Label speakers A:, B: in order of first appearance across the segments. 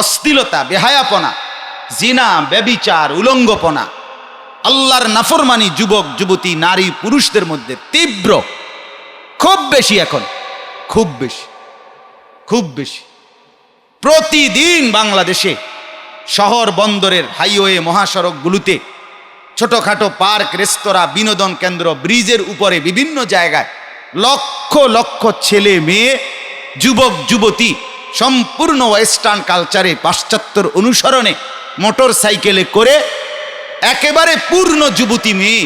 A: অশ্লীলতা, বেহায়াপনা, জিনা, ব্যভিচার, উলঙ্গপনা, আল্লাহর নাফরমানি যুবক যুবতী নারী পুরুষদের মধ্যে তীব্র, খুব বেশি, এখন খুব বেশি, খুব বেশি। প্রতিদিন বাংলাদেশে শহর বন্দরের হাইওয়ে মহাসড়কগুলোতে ছোটখাটো পার্ক, রেস্তোরাঁ, বিনোদন কেন্দ্র, ব্রিজের উপরে বিভিন্ন জায়গায় লক্ষ লক্ষ ছেলে মেয়ে, যুবক যুবতী সম্পূর্ণ ওয়েস্টার্ন কালচারে, পাশ্চাত্যর অনুসরণে মোটর সাইকেলে করে একেবারে পূর্ণ যুবতী মেয়ে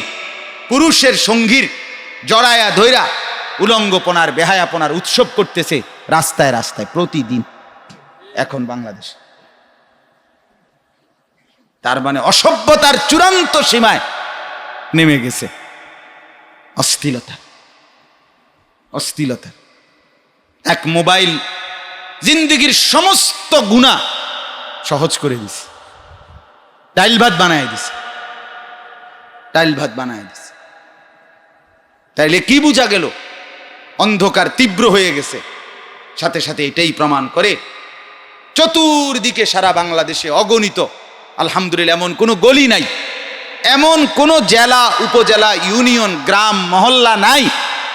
A: পুরুষের সঙ্গীর জড়ায়া ধৈরা উলঙ্গপনার, বেহায়াপনার উৎসব করতেছে রাস্তায় রাস্তায় প্রতিদিন এখন বাংলাদেশ। তার মানে অসভ্যতার চূড়ান্ত সীমায় নেমে গেছে অশ্লীলতা, অশ্লীলতা। এক মোবাইল জিন্দেগির সমস্ত গুনাহ সহজ করে দিছে, ডাইল ভাত বানায় দিছে, ডাইল ভাত বানায় দিছে। তাইলে কি বোঝা গেল? অন্ধকার তীব্র হয়ে গেছে। সাথে সাথে এটাই প্রমাণ করে চতুর্দিকে সারা বাংলাদেশে অগণিত, আলহামদুলিল্লাহ, এমন কোনো গলি নাই, এমন কোনো জেলা, উপজেলা, ইউনিয়ন, গ্রাম, মহল্লা নাই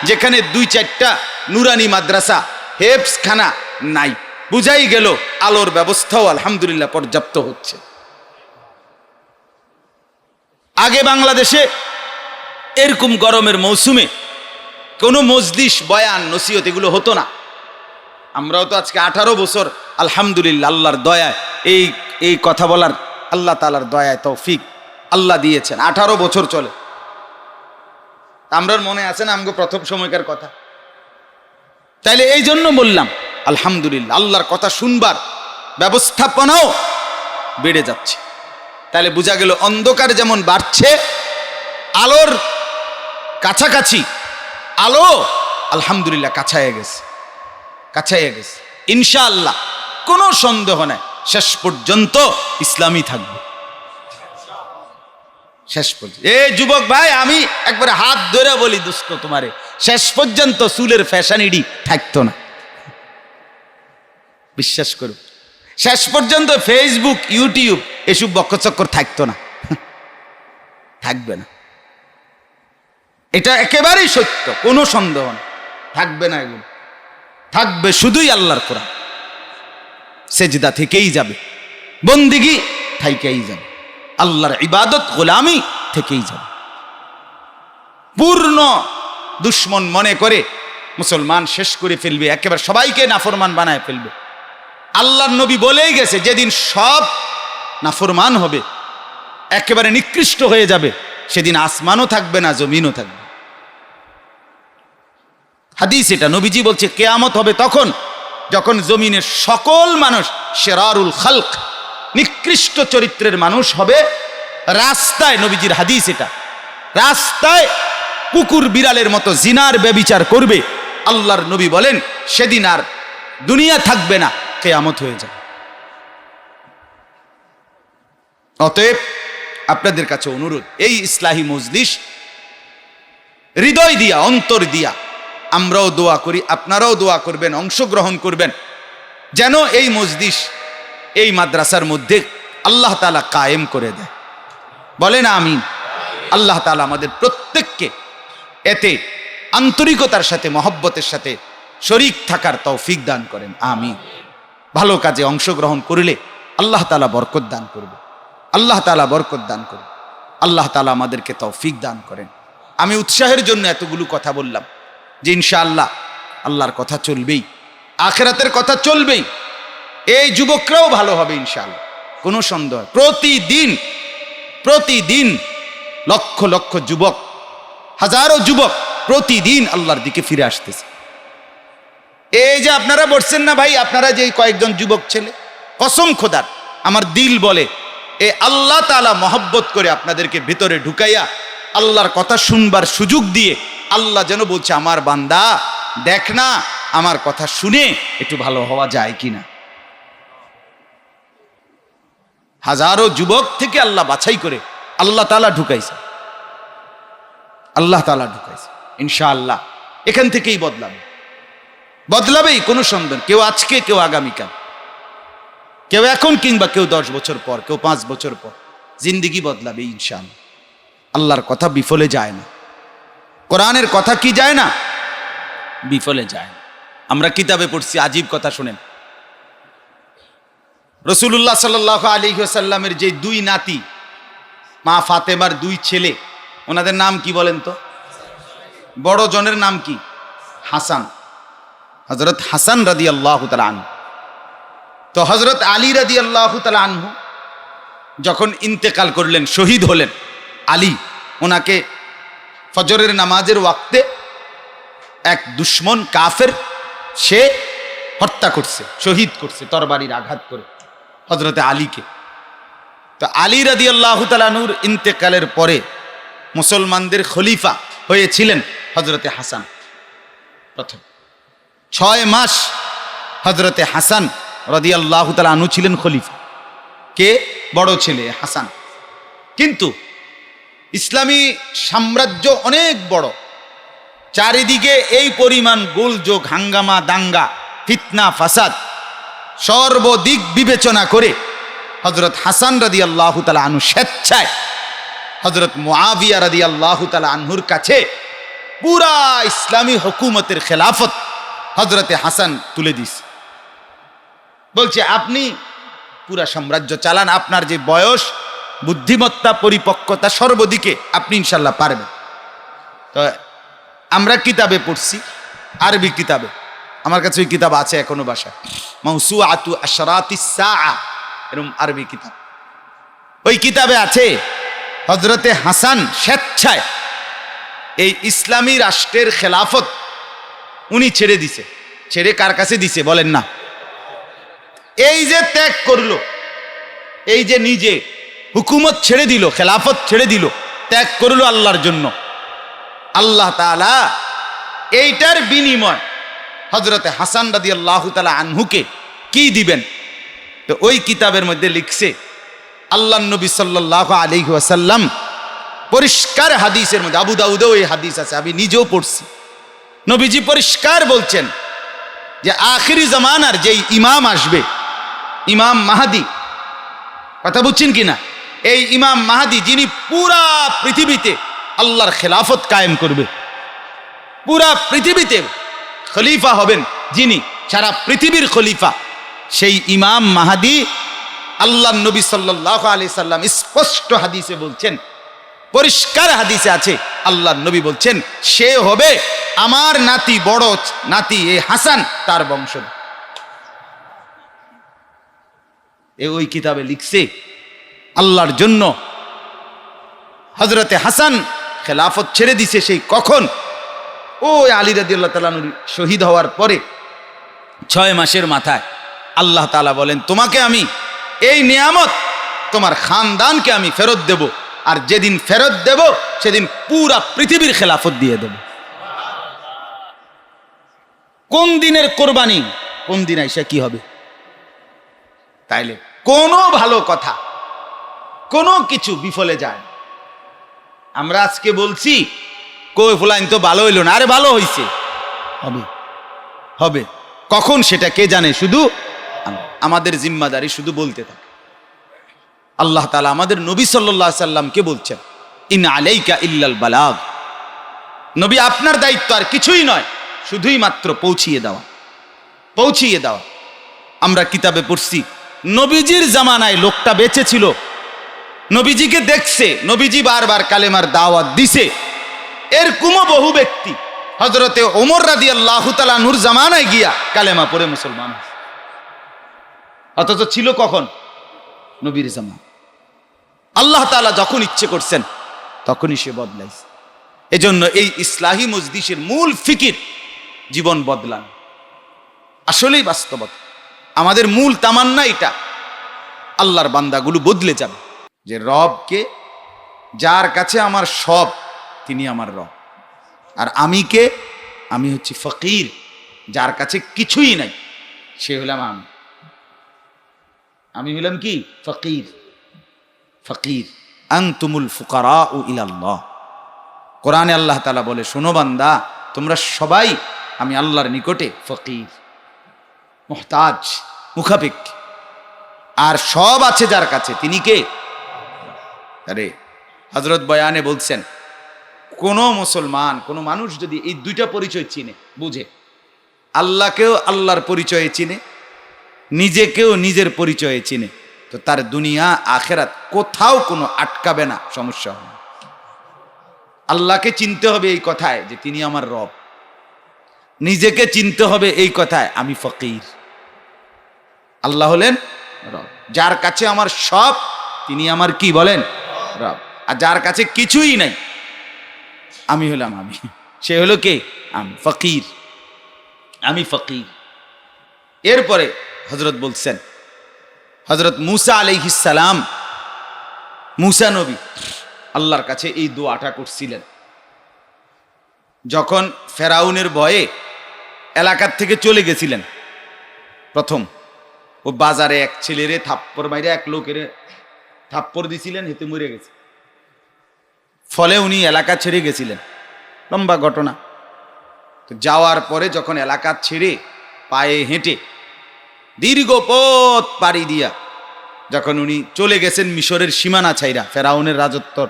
A: যেখানে 2-4টা নুরানি মাদ্রাসা, হেফজখানা নাই। বুঝাই গেল আলোর ব্যবস্থাও আলহামদুলিল্লাহ পর্যাপ্ত হচ্ছে। আগে বাংলাদেশে এরকম গরমের মৌসুমে কোনো মজলিস, বয়ান, নসিহত এগুলো হতো না। আমরাও তো আজকে 18 বছর আলহামদুলিল্লাহ আল্লাহর দয়ায় এই কথা বলার আল্লাহ তাআলার দয়ায় তৌফিক আল্লাহ দিয়েছেন। 18 বছর চলে। আমরার মনে আছে না আমগো প্রথম সময়কার কথা? তাইলে এই জন্য বললাম আলহামদুলিল্লাহ আল্লাহর কথা শুনবার ব্যবস্থাপনাও বেড়ে যাচ্ছে। তাহলে বোঝা গেল অন্ধকার যেমন বাড়ছে, আলোর কাছাকাছি আলো আলহামদুলিল্লাহ কাছায় গেছে, কাছায় গেছে। ইনশাআল্লাহ কোনো সন্দেহ নাই শেষ পর্যন্ত ইসলামই থাকবে, শেষ পর্যন্ত। এই যুবক ভাই, আমি একবারে হাত ধরে বলি দোস্ত তোমারে, শেষ পর্যন্ত চুলের ফ্যাশনিডি থাকতো না, বিশ্বাস করো। শেষ পর্যন্ত ফেসবুক, ইউটিউব এসব বক্কচক্কর থাকতো না, থাকবে না। এটা একেবারেই সত্য, কোনো সন্দেহ নেই, থাকবে না। এগুলো থাকবে শুধুই আল্লাহর কোরআন। সেজদা থেকেই যাবে, বন্দিগি থেকেই যাবে, আল্লাহর ইবাদত গোলামি থেকেই যাবে। পূর্ণ দুশ্মন মনে করে মুসলমান শেষ করে ফেলবে, একেবারে সবাইকে নাফরমান বানায় ফেলবে। আল্লাহর নবী বলেই গেছে যেদিন সব নাফরমান হবে, একেবারে নিকৃষ্ট হয়ে যাবে, সেদিন আসমানও থাকবে না, জমিনও থাকবে। হাদিস এটা, নবীজি বলছে কিয়ামত হবে তখন যখন জমিনের সকল মানুষ শেরারুল খালক, নিকৃষ্ট চরিত্রের মানুষ হবে। রাস্তায়, নবীজির হাদিস এটা, রাস্তায় কুকুর বিড়ালের মতো জিনার ব্যভিচার করবে। আল্লাহর নবী বলেন সেদিন আর দুনিয়া থাকবে না, কিয়ামত হয়ে যাবে। অতএব আপনাদের কাছে অনুরোধ, এই ইসলাহি মজলিস হৃদয় দিয়া, অন্তর দিয়া আমরাও দোয়া করি, আপনারাও দোয়া করবেন, অংশগ্রহণ করবেন, যেন এই মজলিস, এই মাদ্রাসার মধ্যে আল্লাহ তাআলা কায়েম করে দেয়। বলেন আমিন। আল্লাহ তাআলা আমাদের প্রত্যেককে এতে আন্তরিকতার সাথে, মহব্বতের সাথে শরীক থাকার তৌফিক দান করেন, আমিন। ভালো কাজে অংশগ্রহণ করলে আল্লাহ তাআলা বরকত দান করবে, আল্লাহ তাআলা বরকত দান করবে, আল্লাহ তাআলা আমাদেরকে তৌফিক দান করেন। আমি উৎসাহের জন্য এতগুলো কথা বললাম যে ইনশাআল্লাহ আল্লাহর কথা চলবেই, আখিরাতের কথা চলবেই, এই যুবকরাও ভালো হবে ইনশাআল্লাহ, কোনো সন্দেহ। প্রতিদিন প্রতিদিন লক্ষ লক্ষ যুবক, হাজারো যুবক প্রতিদিন আল্লাহর দিকে ফিরে আসতেছে। এই যে আপনারা বলছেন না ভাই, আপনারা যে কয়েকজন যুবক ছেলে, কসম খোদার আমার দিল বলে এ আল্লাহ তাআলা মহব্বত করে আপনাদেরকে ভিতরে ঢুকাইয়া আল্লাহর কথা শুনবার সুযোগ দিয়ে আল্লাহ যেন বলছে আমার বান্দা দেখ না আমার কথা শুনে একটু ভালো হওয়া যায় কিনা। হাজারো যুবক থেকে আল্লাহ বাছাই করে আল্লাহ তাআলা ঢুকাইছে, আল্লাহ তাআলা ঢুকাইছে। ইনশাআল্লাহ এখান থেকেই বদলাবে, বদলাবেই, কোনো সন্দেহ। কেউ আজকে, কেউ আগামীকাল। কেউ এখন কিংবা কেউ 10 বছর পর, কেউ 5 বছর পর জিন্দিগি বদলাবে ইনশাআল্লাহ। আল্লাহর কথা বিফলে যায় না, কোরআনের কথা কি যায় না, বিফলে যায় না। আমরা কিতাবে পড়ছি, আজীব কথা শুনেন, রাসূলুল্লাহ সাল্লাল্লাহু আলাইহি ওয়াসাল্লামের যে 2 নাতি, মা ফাতেমার 2 ছেলে, ওনাদের নাম কি বলেন তো? বড় জনের নাম কি? হাসান, হযরত হাসান রাদিয়াল্লাহু তাআলা আনহু। তো হযরত আলী রাদিয়াল্লাহু তাআলা আনহু যখন ইন্তেকাল করলেন, শহীদ হলেন, আলী ওনাকে ফজরের নামাজের ওয়াক্তে এক দুশমন কাফের সে হত্যা করছে, শহীদ করছে তরবারির আঘাত করে হযরতে আলীকে। তো আলী রাদিয়াল্লাহু তাআলা আনহুর ইন্তেকালের পরে মুসলমানদের খলিফা হয়েছিলেন হযরতে হাসান। প্রথম 6 মাস হযরতে হাসান রাদিয়াল্লাহু তাআলা আনহু ছিলেন খলিফা। কে? বড় ছেলে হাসান। কিন্তু ইসলামী সাম্রাজ্য অনেক বড়, চারিদিকে এই পরিমাণ গোলযোগ, হাঙ্গামা, দাঙ্গা, ফিতনা, ফাসাদ, সর্বদিক বিবেচনা করে হযরত হাসান রাদিয়াল্লাহু তাআলা আনহু স্বেচ্ছায় হযরত মুআবিয়া রাদিয়াল্লাহু তাআলা আনহুর কাছে পুরা ইসলামী হুকুমতের খেলাফত হযরতে হাসান তুলে দিয়েছে। বলছে আপনি পুরা সাম্রাজ্য চালান, আপনার যে বয়স, বুদ্ধিমত্তা, পরিপক্কতা সর্বদিকে আপনি ইনশাল্লাহ পারবেন। তো আমরা কিতাবে পড়ছি, আরবি কিতাবে, আমার কাছে ওই কিতাব আছে এখনো বাসায়, মাউসুআতু আশরাতিস সাআ, এরকম আরবি কিতাব। ওই কিতাবে আছে হযরতে হাসান স্বেচ্ছায় এই ইসলামী রাষ্ট্রের খেলাফত উনি ছেড়ে দিছে। ছেড়ে কার কাছে দিছে বলেন না? এই যে ত্যাগ করলো, এই যে নিজে হুকুমত ছেড়ে দিল, খেলাফত ছেড়ে দিল, ত্যাগ করলো আল্লাহর জন্য, আল্লাহ তাআলা এইটার বিনিময় হযরতে হাসান রাদিয়াল্লাহু তাআলা আনহুকে কি দিবেন? তো ওই কিতাবের মধ্যে লিখছে, আল্লাহর নবী সাল্লাল্লাহু আলাইহি ওয়াসাল্লাম পরিষ্কার হাদিসের মধ্যে, আবু দাউদেও এই হাদিস আছে, আমি নিজেও পড়ছি, নবীজি পরিষ্কার বলছেন যে আখিরি জামানার যেই ইমাম আসবে, ইমাম মাহদি, কথা বুঝছেন কিনা? এই ইমাম মাহদি যিনি পুরা পৃথিবীতে আল্লাহর খেলাফত কায়েম করবে, পুরা পৃথিবীতে খলিফা হবেন যিনি, সারা পৃথিবীর খলিফা, সেই ইমাম মাহদি আল্লাহর নবী সাল্লাল্লাহু আলাইহি সাল্লাম স্পষ্ট হাদিসে বলছেন, পরিষ্কার হাদিসে আছে, আল্লাহর নবী বলছেন সে হবে আমার নাতি, বড় নাতি এই হাসান, তার বংশধর। ওই কিতাবে লিখছে আল্লাহর জন্য হযরতে হাসান খেলাফত ছেড়ে দিছে সেই কখন? ওই আলী রাদিয়াল্লাহু তাআলা শহীদ হওয়ার পরে 6 মাসের মাথায় আল্লাহ তাআলা বলেন, তোমাকে আমি এই নিয়ামত, তোমার খানদানকে আমি ফেরত দেব, আর যেদিন ফেরত দেব সেদিন পুরা পৃথিবীর খেলাফত দিয়ে দেব। কোন দিনের কোরবানি, কোন দিন আইসা কি হবে? তাইলে কোনো ভালো কথা, কোনো কিছু বিফলে যায় না। আমরা আজকে বলছি কই ফুলাইন তো ভালো হইল না, আরে ভালো হইছে, হবে হবে, কখন সেটা কে জানে? শুধু আমাদের জিম্মাদারি শুধু বলতে থাকে। আল্লাহ তাআলা আমাদের নবী সাল্লাল্লাহু আলাইহি সাল্লামকে বলছেন, ইন আলাইকা ইল্লাল বালাগ, নবী আপনার দায়িত্ব আর কিছুই নয়, শুধুই মাত্র পৌঁছিয়ে দেওয়া, পৌঁছিয়ে দেওয়া। আমরা কিতাবে পড়ছি নবীজির জামানায় লোকটা বেঁচে ছিল, নবীজিকে দেখছে, নবীজি বারবার কালেমার দাওয়াত দিছে, এরকমও বহু ব্যক্তি হযরতে ওমর রাদিয়াল্লাহু তাআলা আনহুর জামানায় গিয়া কালেমা পড়ে মুসলমান, অথচ ছিল কখন? নবীর জামান। আল্লাহ তাআলা যখন ইচ্ছে করছেন তখনই সে বদলাইছে। এজন্য এই ইসলাহি মজলিসের মূল ফিকির জীবন বদলান, আসলেই বাস্তবতা। আমাদের মূল তামান্না এটা, আল্লাহর বান্দাগুলো বদলে যাবে, যে রবকে, যার কাছে আমার সব, তিনি আমার রব, আর আমি কে? আমি হচ্ছি ফকির, যার কাছে কিছুই নাই, সে হলাম আমি। আমি হলাম কি? ফকির। ফকির আনতুমুল ফুকারাউ ইলাল্লাহ। কোরআনে আল্লাহ তাআলা বলে, শোনো বান্দা, তোমরা সবাই আমি আল্লাহর নিকটে ফকির, মুহতাজ, মুখাপেক্ষী। আর সব আছে যার কাছে, তিনি কে? আরে হযরত বয়ানে বলছেন, কোন মুসলমান, কোন মানুষ যদি এই দুইটা পরিচয় চিনে, বুঝে, আল্লাহকেও আল্লাহর পরিচয়ে চিনে, নিজেকেও নিজের পরিচয়ে চিনে, তো তার দুনিয়া আখেরাত কোথাও কোনো আটকাবে না, সমস্যা হবে না। আল্লাহকে চিনতে হবে এই কথায় যে তিনি আমার রব, নিজেকে চিনতে হবে এই কথায় আমি ফকির, আল্লাহ হলেন রব। যার কাছে আমার সব, তিনি আমার কি বলেন? রব। আর যার কাছে কিছুই নাই, আমি হলাম আমি, সে হলো কে? আমি ফকির, আমি ফকির। এরপরে হযরত বলছেন, হযরত মুসা আলাইহিস সালাম, মুসা নবী আল্লাহর কাছে এই দোয়াটা করছিলেন যখন ফেরাউনের ভয়ে এলাকার থেকে চলে গেছিলেন। প্রথম ও বাজারে এক ছেলেরে থাপ্পড় মাইরে এক লোকের থাপ্পড় দিছিলেন, হেতে মরে গেছে, ফলে উনি এলাকা ছেড়ে গেছিলেন, লম্বা ঘটনা। তো যাওয়ার পরে যখন এলাকা ছেড়ে পায়ে হেঁটে দীর্ঘ পথ পাড়ি দিয়া যখন উনি চলে গেছেন মিশরের সীমানা ছাইরা, ফেরাউনের রাজত্বর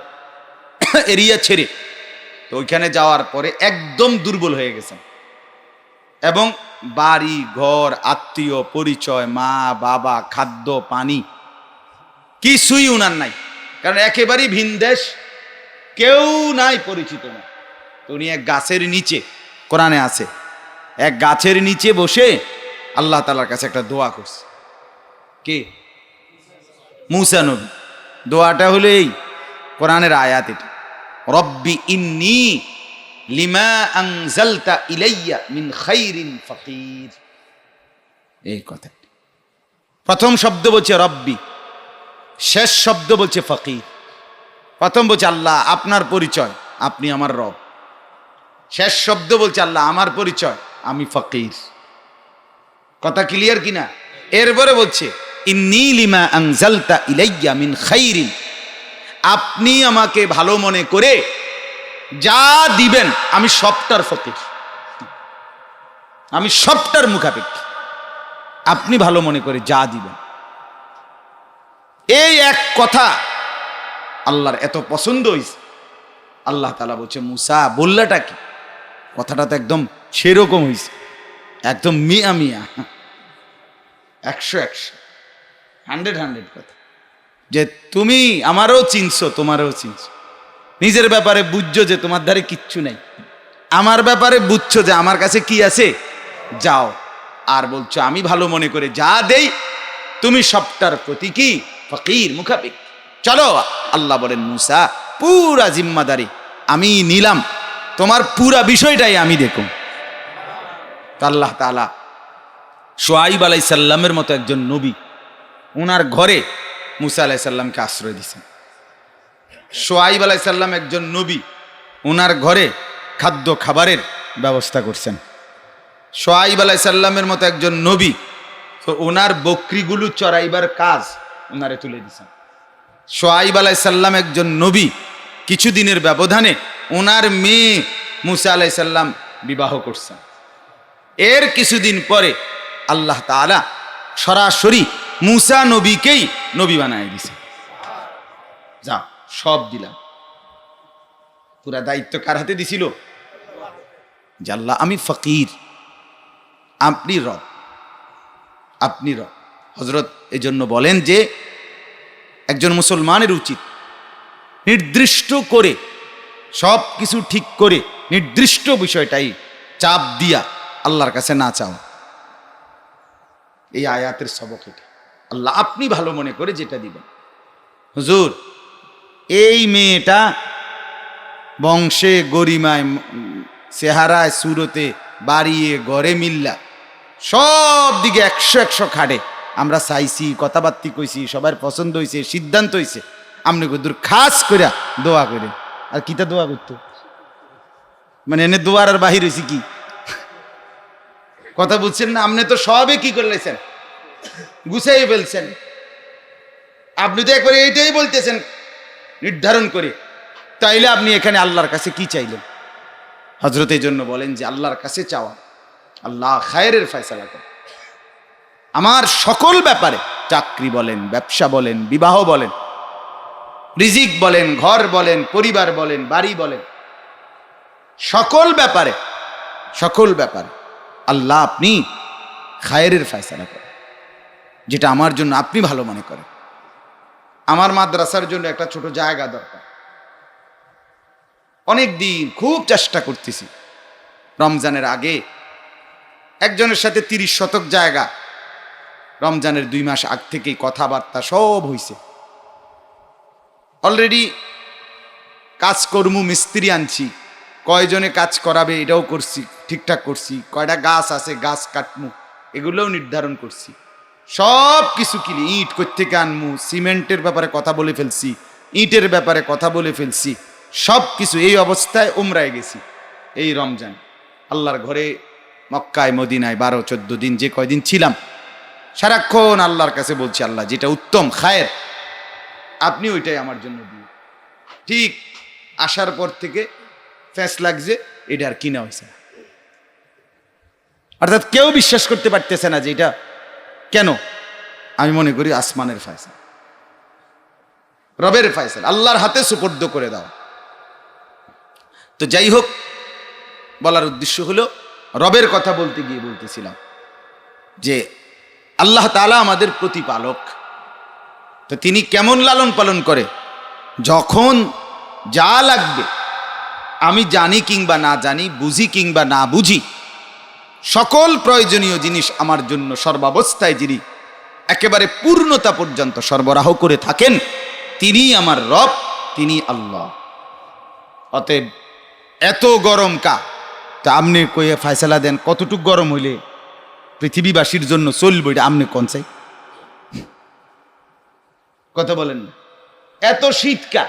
A: এরিয়া ছেড়ে, তো ওইখানে যাওয়ার পরে একদম দুর্বল হয়ে গেছেন এবং বাড়ি ঘর, আত্মীয় পরিচয়, মা বাবা, খাদ্য পানি কিছুই উনার নাই, কারণ একেবারেই ভিন দেশ, কেউ নাই, পরিচিত না। তো উনি এক গাছের নিচে, কোরআনে আছে, এক গাছের নিচে বসে আল্লাহ তাআলার কাছে একটা দোয়া করছে। কে? মুসা নবী। দোয়াটা হলো এই কোরআনের আয়াত, এটা রব্বি ইন্নী লিমা আনজালতা ইলাইয়া মিন খাইরিন ফাকির। এই কথা, প্রথম শব্দ বলছে রব্বি, শেষ শব্দ বলছে ফকির। প্রথম বলছে আল্লাহ আপনার পরিচয়, আপনি আমার রব। শেষ শব্দ বলছে আল্লাহ আমার পরিচয়, আমি ফকির। কথা ক্লিয়ার কিনা? এরপরে বলছে ইন্নী লিমা আনজালতা ইলাইয়া মিন খাইরিন, আপনি আমাকে ভালো মনে করে যা দিবেন আমি সবটার ফকির, আমি সবটার মুখাপেক্ষী, আপনি ভালো মনে করে যা দিবেন। এই এক কথা আল্লাহর এত পছন্দ হয়েছে, আল্লাহ তাআলা বলছে মুসা বললাটা কি? কথাটা তো একদম সেরকম হয়েছে, একদম মিয়া মিয়া, 100 100 কথা, যে তুমি আমারও চিনছো, তোমারও চিনছো, নিজের ব্যাপারে বুঝছো যে তোমার ধারে কিচ্ছু নাই, আমার ব্যাপারে বুঝছো যে আমার কাছে কি আছে, যাও। আর বলছো আমি ভালো মনে করে যা দেই তুমি সবটার প্রতি কি ফকির, মুখাপেক্ষী। চলো, আল্লাহ বলেন মুসা পুরা জিম্মাদারি আমি নিলাম, তোমার পুরা বিষয়টাই আমি দেখুন। আল্লাহ তাআলা শুআইব আলাইহিস সালামের মতো একজন নবী, ওনার ঘরে মুসা আলাইহিস সালামকে আশ্রয় দিয়েছেন। শুআইব আলাইহিস সালাম একজন নবী, ওনার ঘরে খাদ্য খাবারের ব্যবস্থা করছেন। শুআইব আলাইহিস সালামের মতো একজন নবী, তো ওনার বকরিগুলো চড়াইবার কাজ ওনারে তুলে দিয়েছেন। শুআইব আলাইহিস সালাম একজন নবী, কিছুদিনের ব্যবধানে ওনার মেয়ে মুসা আলাইহিস সালাম বিবাহ করছেন। এর কিছুদিন পরে আল্লাহ তাআলা সরাসরি মুসা নবীকেই নবী বানায় দিয়েছে। যা সব দিলাম, পুরা দায়িত্ব কার হাতে দিছিল? যে আল্লাহ আমি ফকির, আপনি রব, আপনি রব। হযরত এই জন্য বলেন যে একজন মুসলমানের উচিত নির্দিষ্ট করে সব কিছু ঠিক করে নির্দিষ্ট বিষয়টাই চাপ দিয়া আল্লাহর কাছে না চাও। এই আয়াতের সবক এটা, আল্লাহ আপনি ভালো মনে করে যেটা দিবেন। হুজুর এই মেয়েটা বংশে গরিমায়, চেহারায়, সুরতে, বাড়িয়ে, ঘরে মিল্লা সব দিকে 100 খাটে, আমরা চাইছি, কথাবার্তি কইছি, সবার পছন্দ হয়েছে, সিদ্ধান্ত হয়েছে, আপনি হুজুর খাস করে দোয়া করে। আর কিতা দোয়া করতো, মানে এনে দোয়ার আর বাহির হয়েছে কি? কথা বুঝছেন না? আপনি তো সবে কি করলেছেন, গুছাই ফেলছেন। আপনি তো একবারে এইটাই বলতেছেন নির্ধারণ করে, তাইলে আপনি এখানে আল্লাহর কাছে কি চাইলেন? হযরত এই জন্য বলেন যে আল্লাহর কাছে চাওয়া, আল্লাহ খায়রের ফয়সালা করে। আমার সকল ব্যাপারে, চাকরি বলেন, ব্যবসা বলেন, বিবাহ বলেন, রিজিক বলেন, ঘর বলেন, পরিবার বলেন, বাড়ি বলেন, সকল ব্যাপারে আল্লাহ আপনি খায়েরের ফয়সালা করেন, যেটা আমার জন্য আপনি ভালো মনে করেন। আমার মাদ্রাসার জন্য একটা ছোট জায়গা দরকার। অনেক দিন খুব চেষ্টা করতেছি। রমজানের আগে একজনের সাথে 30 শতক জায়গা, রমজানের 2 মাস আগ থেকেই কথাবার্তা সব হইছে। অলরেডি কাজকর্ম মিস্ত্রি আনছি, কয়জনে কাজ করাবে এটাও করছি, ঠিকঠাক করছি। কয়টা গাছ আছে, গাছ কাটমু, এগুলোও নির্ধারণ করছি। সব কিছু কিনে, ইট কোত্থেকে আনমু, সিমেন্টের ব্যাপারে কথা বলে ফেলছি, ইটের ব্যাপারে কথা বলে ফেলছি, সব কিছু। এই অবস্থায় উমরায় গেছি এই রমজান। আল্লাহর ঘরে মক্কায় মদিনায় 12-14 দিন যে কয়দিন ছিলাম, সারাক্ষণ আল্লাহর কাছে বলছি, আল্লাহ যেটা উত্তম খায়ের আপনি ওইটাই আমার জন্য দিন। ঠিক আসার পর থেকে ফ্যাস লাগছে, এটা আর কিনা হয়েছে না। অর্থাৎ কেউ বিশ্বাস করতে পারতেছে না যে এটা কেন। আমি মনে করি আসমানের ফয়সালা, রবের ফয়সালা, আল্লাহর হাতে সুপর্দ করে দাও। তো যাই হোক, বলার উদ্দেশ্য হলো, রবের কথা বলতে গিয়ে বলতেছিলাম যে আল্লাহ তাআলা আমাদের প্রতিপালক। তো তিনি কেমন লালন পালন করে, যখন যা লাগবে, আমি জানি কিংবা না জানি, বুঝি কিংবা না বুঝি, সকল প্রয়োজনীয় জিনিস আমার জন্য সর্বাবস্থায় যিনি একেবারে পূর্ণতা পর্যন্ত সরবরাহ করে থাকেন, তিনি আমার রব, তিনি আল্লাহ। অতএব এত গরম কা, তা আপনি কয়ে ফয়সালা দেন কতটুক গরম হইলে পৃথিবীবাসীর জন্য চলবে, এটা আপনি কোন চাই কথা বলেন না। এত শীতকা,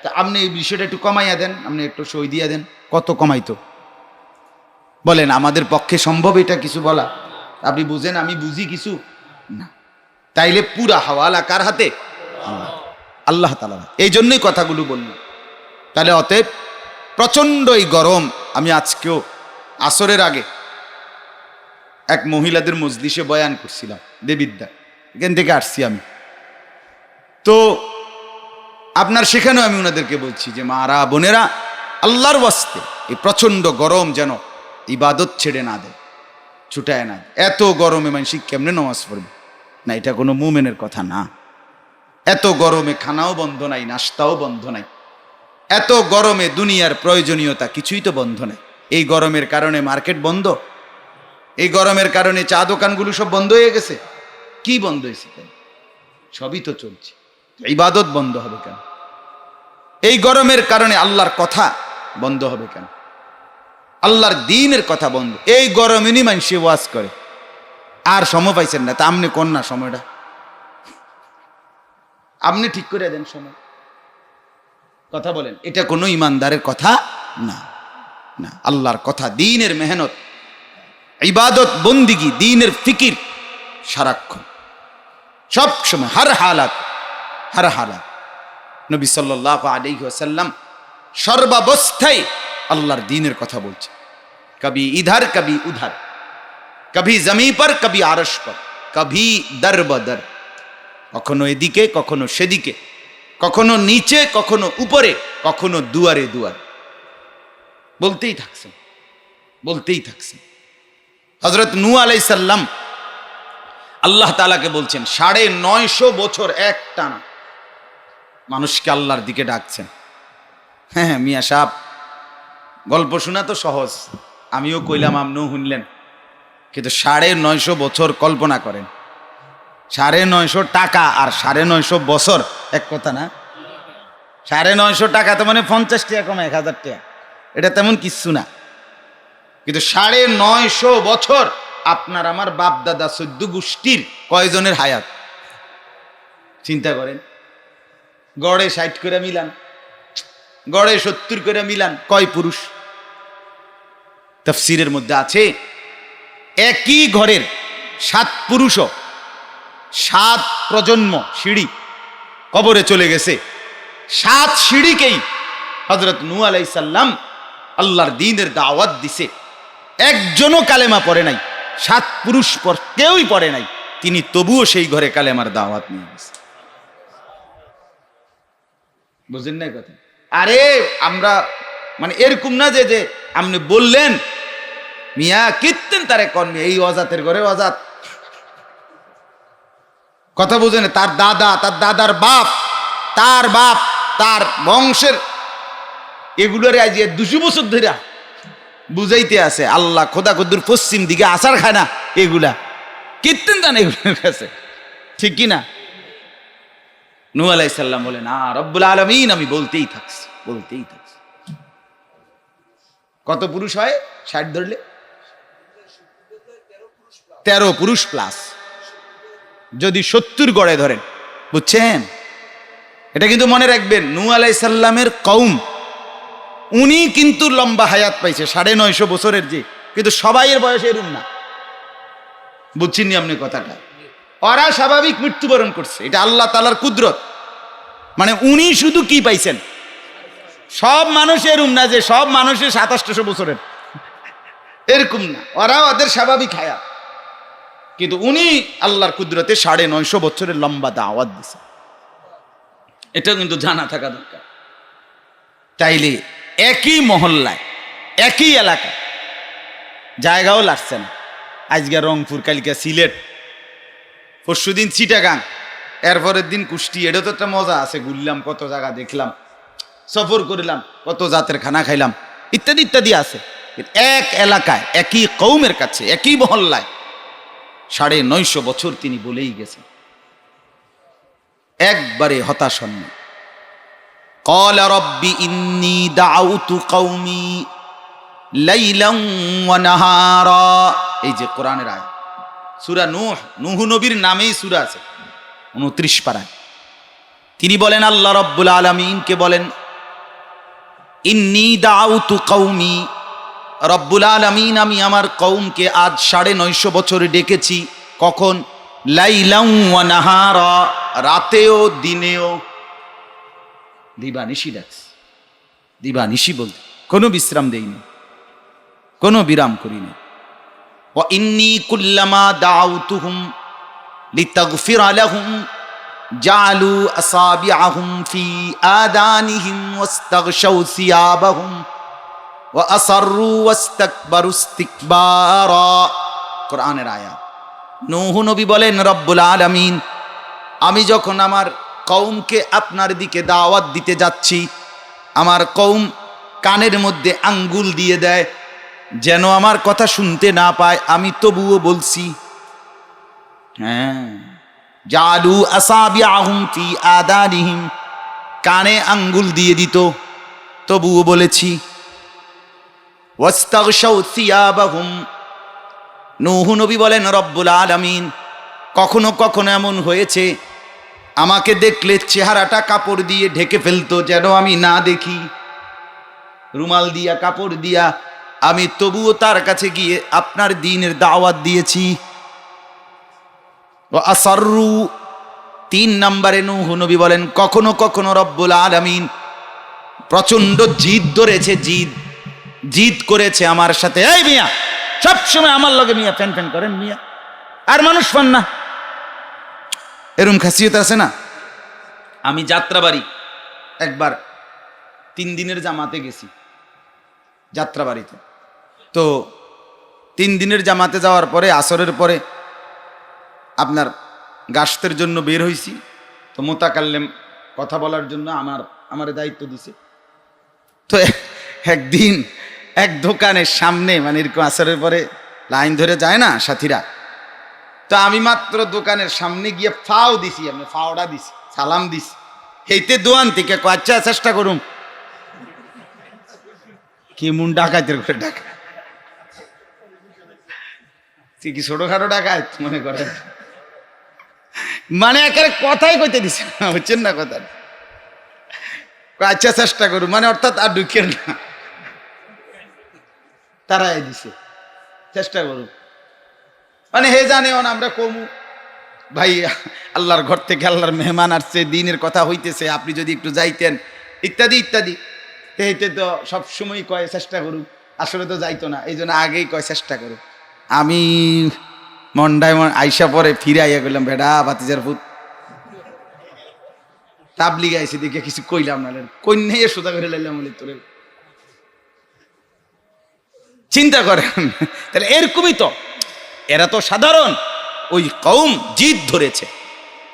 A: তা আপনি এই বিষয়টা একটু কমাইয়া দেন, আপনি একটু সই দিয়া দেন। কত কমাইতো বলেন? আমাদের পক্ষে সম্ভব এটা কিছু বলা? আপনি বুঝেন, আমি বুঝি কিছু না। তাইলে পুরা হাওয়ালা কার হাতে? আল্লাহ তাআলা। এই জন্যই কথাগুলো বললাম। তাহলে অতএব প্রচণ্ড এই গরম। আমি আজকেও আসরের আগে এক মহিলাদের মজলিসে বয়ান করছিলাম, দেবিদ্যা, এখান থেকে আসছি আমি। তো আপনার সেখানেও আমি ওনাদেরকে বলছি যে মারা বোনেরা, আল্লাহর ওয়াস্তে এই প্রচণ্ড গরম যেন ইবাদত ছেড়ে না দেয়, ছুটায় না। এত গরমে মানুষ কেমনে নামাজ পড়বে? না, এটা কোনো মুমিনের কথা না। এত গরমে খানাও বন্ধ নাই, নাস্তাও বন্ধ নাই। এত গরমে দুনিয়ার প্রয়োজনীয়তা কিছুই তো বন্ধ নাই। এই গরমের কারণে মার্কেট বন্ধ, এই গরমের কারণে চা দোকানগুলো সব বন্ধ হয়ে গেছে। কি বন্ধ হয়েছে? সবই তো চলছে। ইবাদত বন্ধ হবে কেন? এই গরমের কারণে আল্লাহর কথা বন্ধ হবে কেন? আল্লাহর দ্বীনের কথা বন্ধ। এই গরমেরই মানুষ ওয়াজ করে, আর সময় পাইছেন না। তা আপনি কোন না সময়টা, আপনি ঠিক করে দেন সময়। কথা বলেন, এটা কোনো ইমানদারের কথা না। না, আল্লাহর কথা, দ্বীনের মেহনত, ইবাদত, বন্দিগি, দ্বীনের ফিকির সারাক্ষণ, সব সময়, হর হালাত। নবী সাল্লাল্লাহু আলাইহি ওয়াসাল্লাম সর্বাবস্থায় আল্লাহর দ্বীনের কথা বলছে। কবি ইধার কবি উধার, কবি জমি পর কবি আরশ পর, কবি দর বদর, কখনো এদিকে কখনো সেদিকে, কখনো নিচে কখনো উপরে, কখনো দুয়ারে দুয়ার, বলতেই থাকছেন। হযরত নূহ আলাইহিস সালাম আল্লাহ তাআলাকে বলছেন 950 বছর একটানা মানুষকে আল্লাহর দিকে ডাকছেন। হ্যাঁ মিয়া সাহেব, গল্প শোনা তো সহজ, আমিও কইলাম, আপনিও শুনলেন, কিন্তু 950 বছর কল্পনা করেন। 950 টাকা আর 950 বছর এক কথা না। 950 টাকা তো মানে 50 টাকা কম 1000 টাকা, এটা তেমন কিচ্ছু না। কিন্তু 950 বছর আপনার আমার বাপ দাদা 14 গোষ্ঠীর কয়জনের হায়াত চিন্তা করেন। গড়ে 60 করে মিলান, গড়ে 70 করে মিলান, কয় পুরুষ? তাফসীরের মধ্যে আছে একই ঘরের 7 পুরুষও 7 প্রজন্ম সিঁড়ি কবরে চলে গেছে। 7 সিঁড়িকেই হযরত নূহ আলাইহিস সালাম আল্লাহর দ্বীনের দাওয়াত দিছে। একজনও কালেমা পড়ে নাই, 7 পুরুষ কেউই পড়ে নাই, তিনি তবুও সেই ঘরে কালেমার দাওয়াত নিয়ে গেছেন। বুঝলেন না কথা? আরে আমরা মানে এরকম না যে যে আপনি বললেন মিয়া কীর্তেন তারে কন মিয়া, এই অজাতের ঘরে অজাত কথা বুঝেন। তার দাদা, তার দাদার বাপ, তার বাপ, তার বংশের এগুলোরে আজ 200 বছর ধরে বুঝাইতে আছে আল্লাহ খোদা কদ্দুর পশ্চিম দিকে আসার খায় না, এগুলা কীর্তেন জানে এগুলোর কাছে, ঠিক কি না? নূহ আলাইহিস সালাম বলেন রব্বুল আলামিন আমি বলতেই থাকছি। কত পুরুষ হয় 60 ধরলে? 13 পুরুষ প্লাস, যদি 70 গড়ে ধরেন, বুঝছেন? এটা কিন্তু মনে রাখবেন, নূহ আলাইহিস সালামের কওম উনি কিন্তু লম্বা হায়াত পাইছে 950 বছরের, যে কিন্তু সবাইয়ের বয়স এরকম না, বুঝছেন নি আপনি কথাটা? ওরা স্বাভাবিক মৃত্যুবরণ করছে, এটা আল্লাহ তাআলার কুদরত। মানে উনি শুধু কি পাইছেন, সব মানুষ এরকম না যে সব মানুষের 2700 বছরের, এরকম না, ওরা ওদের স্বাভাবিক হায়াত, কিন্তু উনি আল্লাহর কুদরতে 950 বছরের লম্বা দাওয়াত দিছে। এটা কিন্তু জানা থাকা দরকার। তাইলে একই মহল্লায়, একই এলাকায়, জায়গাও লাগছে না, আজকে রংপুর, কালকে সিলেট, পরশুদিন চিটাগাং, এরপরের দিন কুষ্টি। এটা তো একটা মজা আছে, ঘুরলাম, কত জায়গা দেখলাম, সফর করলাম, কত জাতের খানা খাইলাম, ইত্যাদি ইত্যাদি আছে। এক এলাকায়, একই কওমের কাছে, একই মহল্লায় 950 বছর তিনি বলেই গেছেন, একবারে হতাশ হননি। قال رب إني دعوت قومي ليلا ونهارا, এই যে কোরআনের আয়াত, সূরা নূহ নবীর নামেই সূরা আছে 29 পারায়। তিনি বলেন, আল্লাহ রাব্বুল আলামিনকে বলেন, ইন্নী দাউতু কওমি, রব্বুল আলামিন আমি আমার কওমকে আজ 950 বছর ডেকেছি। কখন? লাইলাম ওয়া নাহারা, রাতেও দিনেও, দিবানিশি ডাকছি, দিবানিশি বলতে কোনো বিশ্রাম দেইনি, কোনো বিরাম করিনি। ওয়া ইন্নী কুল্লামা দাউতুহুম লিতাগফিরা লাহুম জাআলু আসাবিআহুম ফি আদানিহিম ওয়াস্তাগশাউ সিয়াবাহুম ওয়া আসররু ওয়াস্তাকবারু ইস্তিকবারা। কোরআনের আয়াত। নূহ নবী বলেন, রব্বুল আলামিন আমি যখন আমার কওমকে আপনার দিকে দাওয়াত দিতে যাচ্ছি, আমার কওম কানের মধ্যে আঙ্গুল দিয়ে দেয় যেন আমার কথা শুনতে না পায়, আমি তবুও বলছি। হ্যাঁ, জালু আসাবিআহুম ফি আদানিহিম, কানে আঙ্গুল দিয়ে দিত, তবুও বলেছি। ওয়াস্তাগশাউ সিয়াবাহুম, নূহ নবী বলেন, রব্বুল আলামিন কখনো কখনো এমন হয়েছে আমাকে দেখলে চেহারাটা কাপড় দিয়ে ঢেকে ফেলতো যেন আমি না দেখি, রুমাল দিয়া, কাপড় দিয়া, আমি তবুও তার কাছে গিয়ে আপনার দ্বীনের দাওয়াত দিয়েছি। ও আসররু, 3 নম্বরে নূহ নবী বলেন, কখনো কখনো রব্বুল আলামিন প্রচন্ড জিদ ধরেছে, জিদ করেছে আমার সাথে। এই মিয়া, সবসময় আমার লগে মিয়া ফ্যান ফ্যান করেন মিয়া, আর মানুষ পান না, এরম খাসিয়ত আছে না? আমি যাত্রাবাড়ি একবার 3 দিনের জামাতে গেছি, যাত্রাবাড়িতে। তো 3 দিনের জামাতে যাওয়ার পরে আসরের পরে আপনার গাশতের জন্য বের হইছি। তো মোতাকাল্লেম, কথা বলার জন্য আমার দায়িত্ব দিছে। তো একদিন এক দোকানের সামনে, মানে এরকম আসরের পরে লাইন ধরে যায় না সাথীরা, তো আমি মাত্র দোকানের সামনে গিয়ে ফাও দিছি, আমি ফাওটা দিছি, সালাম দিছি। এইতে দোয়ান থেকে আচ্ছা চেষ্টা করুন, কি মুন ডাকাতের করে ডাকা, কি ছোটখাটো ডাকাত মনে করেন, মানে একেবারে কথাই কইতে দিছে না, বুঝছেন না কথা? আচ্ছা চেষ্টা করুন, মানে অর্থাৎ আর ঢুকেন না, তারাই দিছে, চেষ্টা করুন। মানে হে জানে আমরা কমু ভাই, আল্লাহর ঘর থেকে আল্লাহর মেহমান আসছে, দিনের কথা হইতেছে, আপনি যদি একটু যাইতেন, ইত্যাদি ইত্যাদি। এইতে তো সবসময় কয় চেষ্টা করুক, আসলে তো যাইতো না, এই জন্য আগেই কয় চেষ্টা করুক। আমি মন্ডায় আইসা পরে ফিরে আইয়া গেলাম, বেডা ভাতিজার পুত তাবলিগ আইসি দেখে কিছু কইলাম না, কন্যাই সোজা করে লাইলাম বলে তোরে। চিন্তা করেন, তাহলে এরকমই তো, এরা তো সাধারণ ওই কওম জিদ ধরেছে।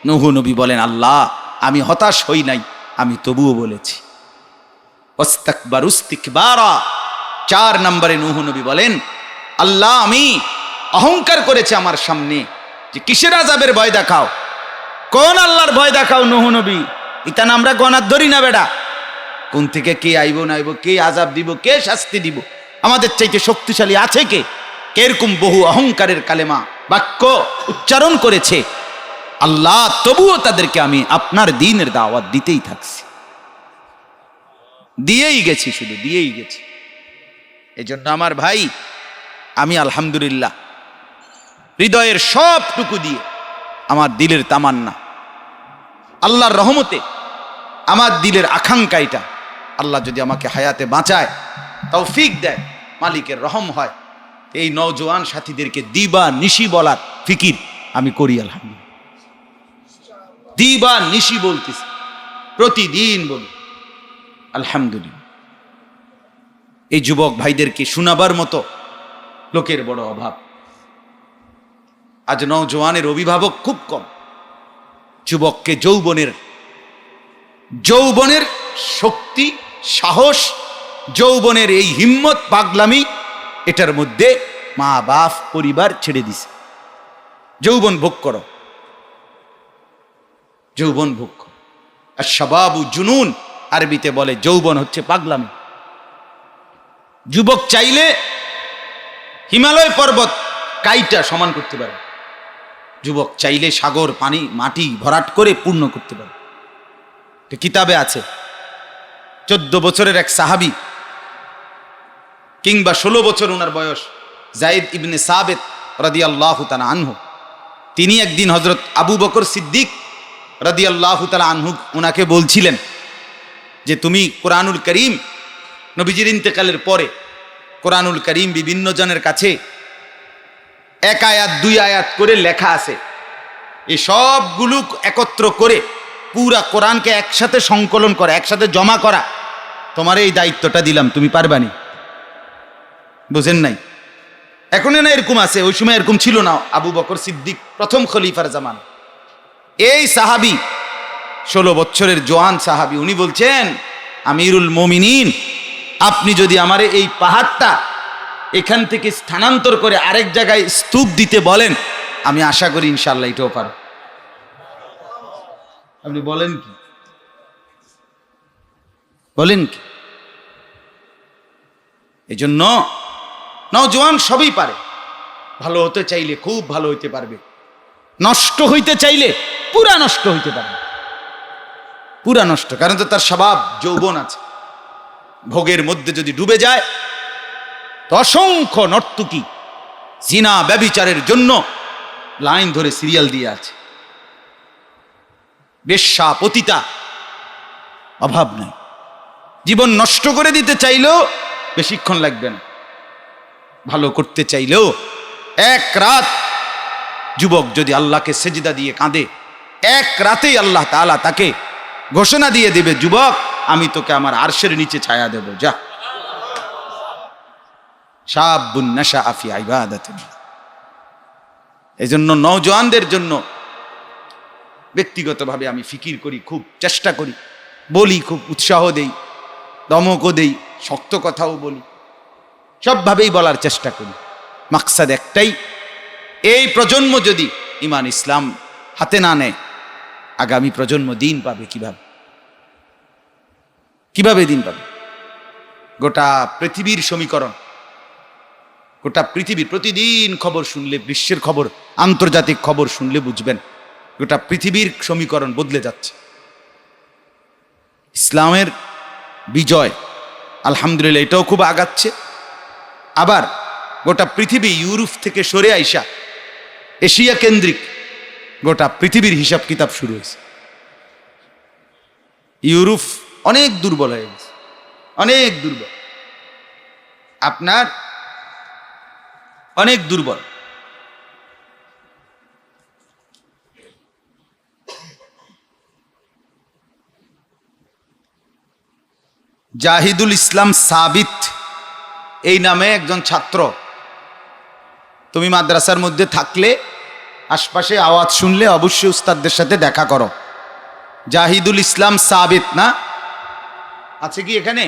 A: নূহ নবী বলেন, আল্লাহ আমি হতাশ হই নাই, আমি তবুও বলেছি। ওয়াস্তাকবারু ইস্তিকবারা। 4 নম্বরে নূহ নবী বলেন, আল্লাহ আমি অহংকার করেছি আমার সামনে, যে কিসের আযাবের ভয় দেখাও, কোন আল্লাহর ভয় দেখাও নূহ নবী, ইতান আমরা গনার ধরি না বেডা, কোন থেকে কে আইব না আইব, কে আযাব দিব, কে শাস্তি দিব, আমাদের চাইতে শক্তিশালী আছে কে? এরকম বহু অহংকারের কালেমা বাক্য উচ্চারণ করেছে আল্লাহ, তবুও তাদেরকে আমি আপনার দ্বীনের দাওয়াত দিতেই থাকছি, দিয়েই গেছি, শুধু দিয়েই গেছি। এই জন্য আমার ভাই, আমি আলহামদুলিল্লাহ হৃদয়ের সবটুকু দিয়ে, আমার দিলের তামান্না, আল্লাহর রহমতে আমার দিলের আকাঙ্ক্ষা এটা, আল্লাহ যদি আমাকে হায়াতে বাঁচায়, তৌফিক দেয়, মালিকের রহম হয়, এই নওজোয়ান সাথীদেরকে দিবা নিশি বলার ফিকির আমি করি। আলহামদুলিল্লাহ দিবা নিশি বলতেছি, প্রতিদিন বলি আলহামদুলিল্লাহ। এই যুবক ভাইদেরকে শোনাবার মতো লোকের বড় অভাব। আজ নওজোয়ানের অভিভাবক খুব কম। যুবককে যৌবনের শক্তি, সাহস, যৌবনের এই হিম্মত, পাগলামি, এটার মধ্যে মা বাপ পরিবার ছেড়ে দিছে। যৌবন ভোগ করো, যৌবন ভোগ করো। আর শাবাবু জুনুন, আরবিতে বলে যৌবন হচ্ছে পাগলামি। যুবক চাইলে হিমালয় পর্বত কাইটা সমান করতে পারে, যুবক চাইলে সাগর পানি মাটি ভরাট করে পূর্ণ করতে পারে। কিতাবে আছে 14 বছরের এক সাহাবী, কিংবা 16 বছর ওনার বয়স, যায়েদ ইবনে সাবিত রাদিয়াল্লাহু তাআলা আনহু, তিনি একদিন হযরত আবু বকর সিদ্দিক রাদিয়াল্লাহু তাআলা আনহু ওনাকে বলছিলেন যে তুমি কোরআনুল করিম, নবীজির ইন্তেকালের পরে কোরআনুল করিম বিভিন্ন জনের কাছে 1 আয়াত 2 আয়াত করে লেখা আছে, এই সবগুলো একত্র করে পুরা কোরআনকে একসাথে সংকলন করা, একসাথে জমা করা, তোমার এই দায়িত্বটা দিলাম, তুমি পারবানি? বুঝেন নাই? এখন না এরকম আছে, ওই সময় এরকম ছিল না। আবু বকর সিদ্দিক প্রথম খলিফার জামান, এই সাহাবী 16 বছরের জোয়ান সাহাবী, উনি বলছেন, আমিরুল মুমিনিন, আপনি যদি আমারে এই পাহাড়টা এখান থেকে স্থানান্তর করে আরেক জায়গায় স্তূপ দিতে বলেন, আমি আশা করি ইনশাআল্লাহ এটাও পারব। আপনি বলেন কি? বলেন কি? এই জন্য নওজোয়ান সবই পারে। ভালো হতে চাইলে খুব ভালো হইতে পারবে, নষ্ট হইতে চাইলে পুরা নষ্ট হইতে পারবে, পুরা নষ্ট। কারণ তো তার স্বভাব যৌবন আছে। ভোগের মধ্যে যদি ডুবে যায় তো অসংখ্য নর্তকী জিনা ব্যভিচারের জন্য লাইন ধরে সিরিয়াল দিয়ে আছে, বেশ্যা পতিতা, অভাব নাই। জীবন নষ্ট করে দিতে চাইলেও বেশিক্ষণ লাগবে না, ভালো করতে চাইলেও 1 রাত যুবক যদি আল্লাহকে সেজদা দিয়ে কাঁদে, 1 রাতেই আল্লাহ তাআলা তাকে ঘোষণা দিয়ে দেবে, যুবক আমি তোকে আমার আরশের নিচে ছায়া দেব, যা। শাবুন নাশাআ ফি ইবাদাতিল্লাহ। এজন্য নওজোয়ানদের জন্য ব্যক্তিগতভাবে আমি ফিকির করি, খুব চেষ্টা করি, বলি, খুব উৎসাহ দেই, দমকও দেই, শক্ত কথাও বলি, সবভাবেই বলার চেষ্টা করি। মাকসাদ একটাই, এই প্রজন্ম যদি ঈমান ইসলাম হাতে না নেয়, আগামী প্রজন্ম দিন পাবে কিভাবে? কিভাবে দিন পাবে? গোটা পৃথিবীর সমীকরণ, গোটা পৃথিবীর প্রতিদিন খবর শুনলে, বিশ্বের খবর, আন্তর্জাতিক খবর শুনলে বুঝবেন গোটা পৃথিবীর সমীকরণ বদলে যাচ্ছে। ইসলামের বিজয় আলহামদুলিল্লাহ এটাও খুব আগাচ্ছে। আবার গোটা পৃথিবী ইউরোপ থেকে সরে আইসা এশিয়া কেন্দ্রিক গোটা পৃথিবীর হিসাব কিতাব শুরু হয়েছে। ইউরোপ অনেক দুর্বল হয়ে গেছে, অনেক দুর্বল, আপনার অনেক দুর্বল। জাহিদুল ইসলাম সাবিত এই নামে একজন ছাত্র, তুমি মাদ্রাসার মধ্যে থাকলে আশপাশে আওয়াজ শুনলে অবশ্যই উস্তাদদের সাথে দেখা করো। জাহিদুল ইসলাম সাবিত না, আছে কি এখানে?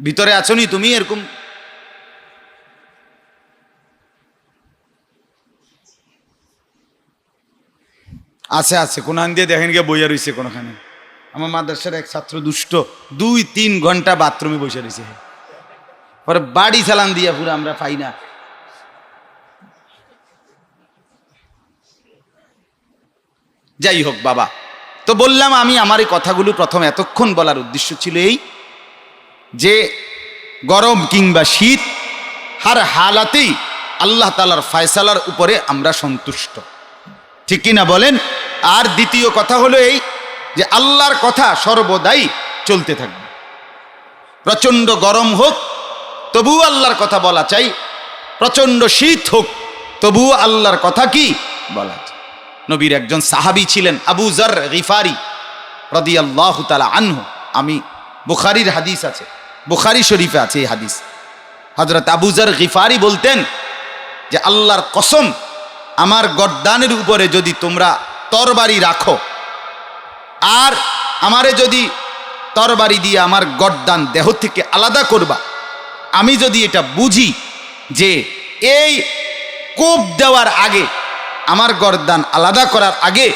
A: ভিতরে আছো নি তুমি? এরকম আছে আছে, কোনখান দিয়ে দেখেন গিয়ে বইয়া রয়েছে কোনখানে। আমার মাদ্রাসার এক ছাত্র দুষ্ট 2-3 ঘন্টা বাথরুমে বসে রয়েছে, পরে বাড়ি চালান দিয়া পুরো আমরা পাই না। যাই হোক বাবা, তো বললাম আমি আমার এই কথাগুলো প্রথম এতক্ষণ বলার উদ্দেশ্য ছিল এই যে গরম কিংবা শীত হার হালাতেই আল্লাহ তাআলার ফয়সালার উপরে আমরা সন্তুষ্ট, ঠিক কি না বলেন? আর দ্বিতীয় কথা হলো এই যে আল্লাহর কথা সর্বদাই চলতে থাকবে। প্রচণ্ড গরম হোক তবুও আল্লাহর কথা বলা চাই, প্রচণ্ড শীত হোক তবুও আল্লাহর কথা কি বলা চাই। নবীর একজন সাহাবী ছিলেন আবু যর গিফারি রাদিয়াল্লাহু তাআলা আনহু। আমি বুখারীর হাদিস আছে, বুখারী শরীফে আছে এই হাদিস। হযরত আবু যর গিফারি বলতেন যে আল্লাহর কসম, আমার গর্দানের উপরে যদি তোমরা তরবারি রাখো আর আমারে যদি তরবারি দিয়ে আমার গর্দান দেহ থেকে আলাদা করবা, আমি যদি এটা বুঝি যে এই কোপ দেওয়ার আগে, আমার গর্দান আলাদা করার আগে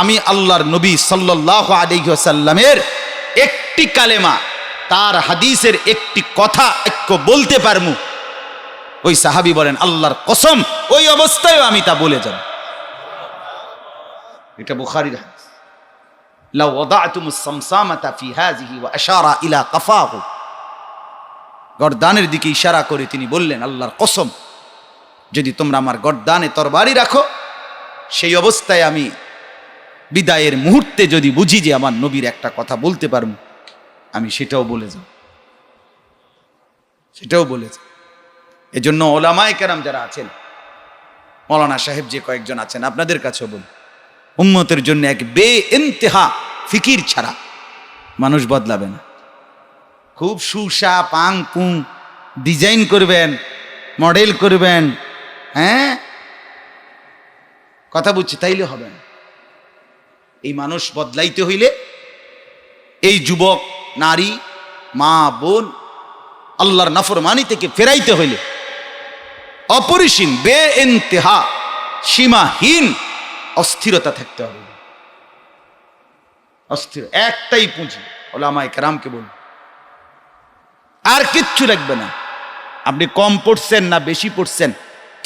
A: আমি আল্লাহর নবী সাল্লাল্লাহু আলাইহি ওয়াসাল্লামের একটি কালেমা, তার হাদিসের একটি কথা একটু বলতে পারমু, ওই সাহাবী বলেন আল্লাহর কসম ওই অবস্থায় আমি তা বলে যাব। এটা বুখারীর হাদিস। লাউ ওয়াদাতুমুস সামসামাতা ফি হাযিহি ওয়া আশারা ইলা কাফাহু, গর্দানের দিকে ইশারা করে তিনি বললেন আল্লাহর কসম, যদি তোমরা আমার গর্দানে তরবারি রাখো, সেই অবস্থায় আমি বিদায়ের মুহূর্তে যদি বুঝি যে আমার নবীর একটা কথা বলতে পারবো, আমি সেটাও বলে যাব, সেটাও বলে যাব। এজন্য ওলামায়ে কেরাম যারা আছেন, মৌলানা সাহেব যে কয়েকজন আছেন, আপনাদের কাছেও বলি, উম্মতের জন্য এক বেইন্তেহা ফিকির ছাড়া মানুষ বদলাবে না। খুব সুসা পাং পুং ডিজাইন করবেন, মডেল করবেন, হ্যাঁ কথা বুঝছি, তাইলে হবে না। এই মানুষ বদলাইতে হইলে, এই যুবক নারী মা বোন আল্লাহর নাফরমানি থেকে ফেরাইতে হইলে অপরিসীম বেইন্তেহা সীমাহীন অস্থিরতা থাকতে হবে। অস্থির একটাই পুঁজি, ওলামায়ে কেরামকে বলুন, আর কিচ্ছু লাগবে না। আপনি কম পড়ছেন না বেশি পড়ছেন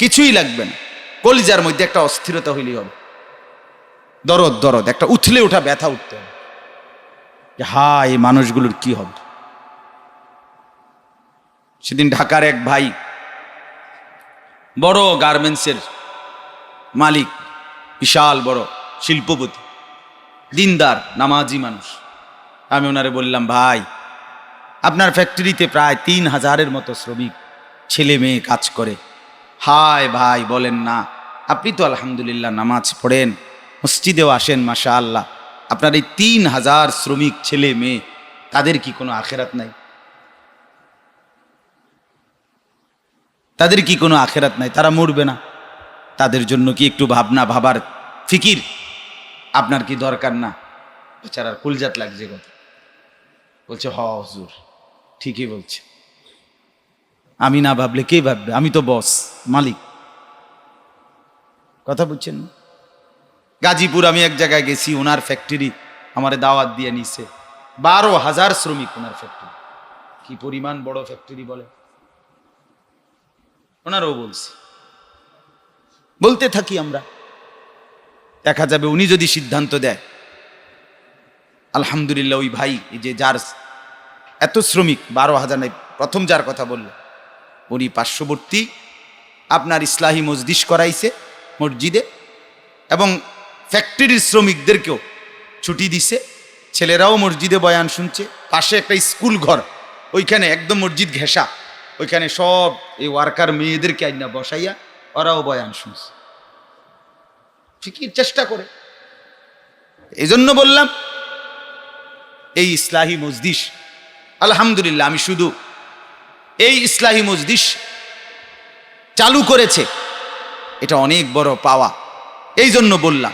A: কিছুই লাগবে না, কলিজার মধ্যে একটা অস্থিরতা হইলেই হবে। দরদ দরদ একটা উথলে ওঠা ব্যথা উঠতে হবে, হা এই মানুষগুলোর কি হবে। সেদিন ঢাকার এক ভাই, বড় গার্মেন্টসের মালিক, বিশাল বড় শিল্পপতি, দিনদার নামাজি মানুষ, আমি ওনারে বললাম ভাই আপনার ফ্যাক্টরিতে প্রায় 3000-এর মতো শ্রমিক ছেলে মেয়ে কাজ করে। হায় ভাই বলেন না, আপনি তো আলহামদুলিল্লাহ নামাজ পড়েন, মসজিদেও আসেন, মাশাআল্লাহ, আপনার এই 3000 শ্রমিক ছেলে মেয়ে, তাদের কি কোনো আখেরাত নাই? তাদের কি কোনো আখেরাত নাই? তারা মরবে না? তাদের জন্য কি একটু ভাবনা ভাবার ফিকির আপনার কি দরকার না? বেচারার কুলজাত লাগছে কথা, বলছে হ হুজুর ঠিকই বলছে, আমি না ভাবলে কে ভাববে? আমি তো বস, মালিক। কথা বুঝছেন না? গাজীপুর আমি এক জায়গায় গেছি, ওনার ফ্যাক্টরি আমারে দাওয়াত দিয়ে নিছে, 12,000 শ্রমিক ওনার ফ্যাক্টরি। কি পরিমাণ বড় ফ্যাক্টরি বলে, ওনারও বলছি, বলতে থাকি আমরা, দেখা যাবে উনি যদি সিদ্ধান্ত দেয়। আলহামদুলিল্লাহ ওই ভাই, এই যে যার এত শ্রমিক 12,000 নাই, প্রথম যার কথা বলল, উনি পার্শ্ববর্তী আপনার ইসলাহি মজলিস করাইছে মসজিদে, এবং ফ্যাক্টরির শ্রমিকদেরকেও ছুটি দিছে, ছেলেরাও মসজিদে বয়ান শুনছে, পাশে একটা স্কুল ঘর, ওইখানে একদম মসজিদ ঘেঁষা, ওইখানে সব এই ওয়ার্কার মেয়েদেরকে আইনা বসাইয়া ওরাও বয়ান শুনছে, ফিকির চেষ্টা করে। এই জন্য বললাম এই ইসলাহি মজলিস, আলহামদুলিল্লাহ, আমি শুধু এই ইসলাহি মজলিস চালু করেছে, এটা অনেক বড় পাওয়া। এই জন্য বললাম,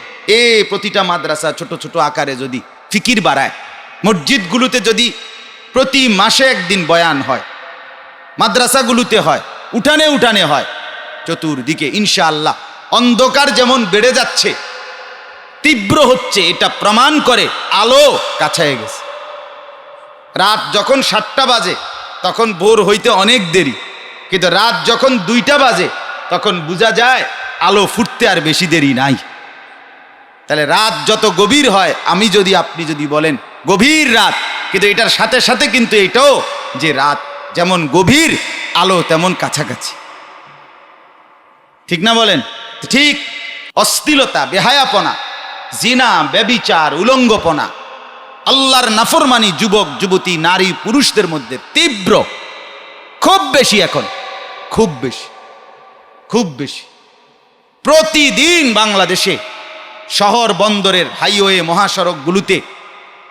A: প্রতিটা মাদ্রাসা ছোট ছোট আকারে যদি ফিকির বাড়ায়, মসজিদগুলোতে যদি প্রতি মাসে একদিন বয়ান হয়, মাদ্রাসাগুলোতে হয়, উঠানে উঠানে হয়, চতুর্দিকে ইনশাআল্লাহ অন্ধকার যেমন বেড়ে যাচ্ছে, তীব্র হচ্ছে, এটা প্রমাণ করে আলো কাছায় গেছে। রাত যখন 7টা বাজে তখন ভোর হইতে অনেক দেরি, কিন্তু রাত যখন 2টা বাজে তখন বোঝা যায় আলো ফুটতে আর বেশি দেরি নাই। তাহলে রাত যত গভীর হয়, আপনি যদি বলেন গভীর রাত, কিন্তু এটার সাথে সাথে কিন্তু এটাও যে রাত যেমন গভীর, আলো তেমন কাছাকাছি। ঠিক না বলেন? ঠিক। অশ্লীলতা, বেহায়াপনা, জিনা, ব্যভিচার, উলঙ্গপনা, আল্লাহর নাফরমানি যুবক যুবতী, নারী পুরুষদের মধ্যে তীব্র, খুব বেশি, এখন খুব বেশি, খুব বেশি। প্রতিদিন বাংলাদেশে শহর বন্দরের হাইওয়ে মহাসড়কগুলোতে,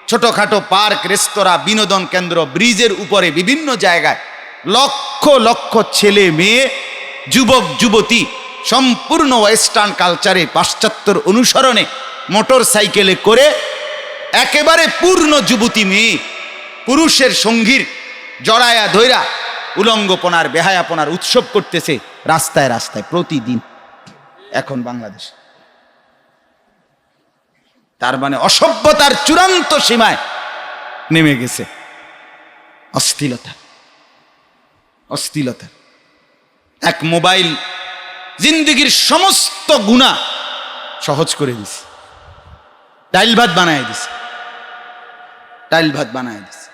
A: ছোটখাটো পার্ক, রেস্তোরাঁ, বিনোদন কেন্দ্র, ব্রিজের উপরে বিভিন্ন জায়গায় লক্ষ লক্ষ ছেলে মেয়ে, যুবক যুবতী সম্পূর্ণ ওয়েস্টার্ন কালচারে, পাশ্চাত্যর অনুসরণে মোটর সাইকেলে করে একেবারে পূর্ণ যুবতী মেয়ে পুরুষের সঙ্গীর জড়ায়া ধৈরা উলঙ্গপনার, বেহায়াপনার উৎসব করতেছে রাস্তায় রাস্তায় প্রতিদিন এখন বাংলাদেশ। তার মানে অসভ্যতার চূড়ান্ত সীমায় নেমে গেছে অশ্লীলতা, অশ্লীলতা। এক মোবাইল জিন্দেগির সমস্ত গুনাহ সহজ করে দিছে, ডাইল ভাত বানায় দিছে, ডাইল ভাত বানায় দিছে।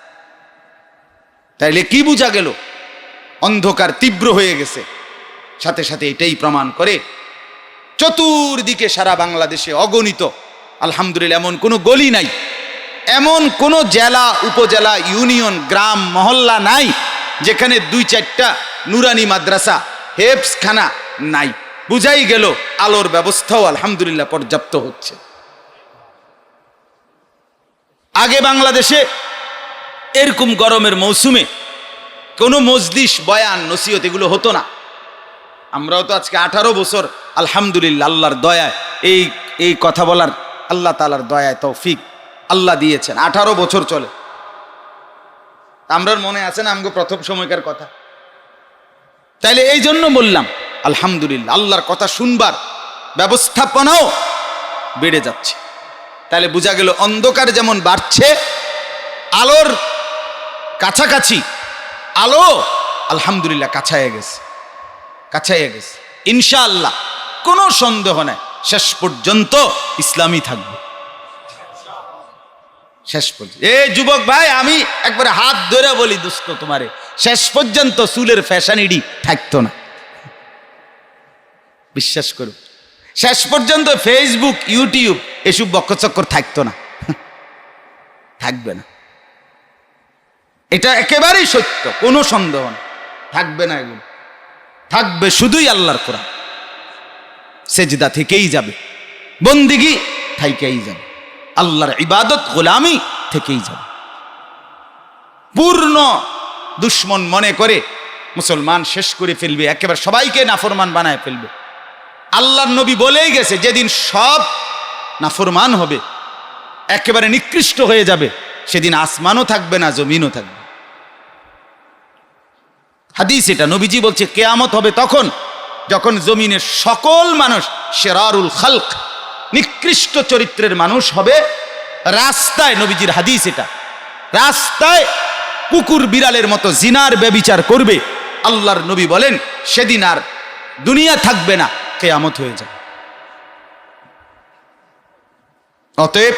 A: তাইলে কি বোঝা গেল? অন্ধকার তীব্র হয়ে গেছে। সাথে সাথে এটাই প্রমাণ করে চতুর্দিকে সারা বাংলাদেশে অগণিত, আলহামদুলিল্লাহ, এমন কোনো গলি নাই, এমন কোনো জেলা, উপজেলা, ইউনিয়ন, গ্রাম, মহল্লা নাই যেখানে 2-4টা নুরানি মাদ্রাসা, হেফজখানা নাই। বুঝাই গেল আলোর ব্যবস্থাও আলহামদুলিল্লাহ পর্যাপ্ত হচ্ছে। আগে বাংলাদেশে এরকম গরমের মৌসুমে কোনো মজলিস, বয়ান, নসিহত এগুলো হতো না। আমরাও তো আজকে 18 বছর আলহামদুলিল্লাহ আল্লাহর দয়ায় এই কথা বলার, আল্লাহ তাআলার দয়ায় তৌফিক আল্লাহ দিয়েছেন। 18 বছর চলে। আমরার মনে আছে না আমাকে প্রথম সময়কার কথা? তাইলে এই জন্য বললাম আলহামদুলিল্লাহ আল্লাহর কথা শুনবার ব্যবস্থাপনাও বেড়ে যাচ্ছে। তাহলে বোঝা গেল অন্ধকার যেমন বাড়ছে, আলোর কাছাকাছি, আলো আলহামদুলিল্লাহ কাছায় গেছে, কাছায় গেছে ইনশাআল্লাহ। কোনো সন্দেহ নাই, শেষ পর্যন্ত ইসলামই থাকবে, শেষ পর্যন্ত। যুবক ভাই, আমি একবারে হাত ধরে বলি দোস্ত তোমারে, শেষ পর্যন্ত চুলের ফ্যাশনিডি থাকতো না, বিশ্বাস করো। শেষ পর্যন্ত ফেসবুক, ইউটিউব এসব বক্কচক্কর থাকতো না, থাকবে না। এটা একেবারেই সত্য, কোনো সন্দেহ না, থাকবে না। এগুলো থাকবে শুধুই আল্লাহর কোরআন। সেজদা থেকেই যাবে, বন্দিগি থেকেই যাবে, আল্লাহর ইবাদত, গোলামি থেকেই যাবে। পূর্ণ দুশ্মন মনে করে মুসলমান শেষ করে ফেলবে, একেবারে সবাইকে নাফরমান বানায় ফেলবে। আল্লাহর নবী বলেই গেছে, যেদিন সব নাফরমান হবে, একেবারে নিকৃষ্ট হয়ে যাবে, সেদিন আসমানও থাকবে না, জমিনও থাকবে। হাদিস এটা, নবীজি বলছে কিয়ামত হবে তখন যখন জমিনের সকল মানুষ, শেরারুল খালক, নিকৃষ্ট চরিত্রের মানুষ হবে রাস্তায়। নবীজির হাদিস এটা, রাস্তায় কুকুর বিড়ালের মতো জিনার ব্যভিচার করবে। আল্লাহর নবী বলেন সেদিন আর দুনিয়া থাকবে না, কিয়ামত হয়ে যাবে। অতএব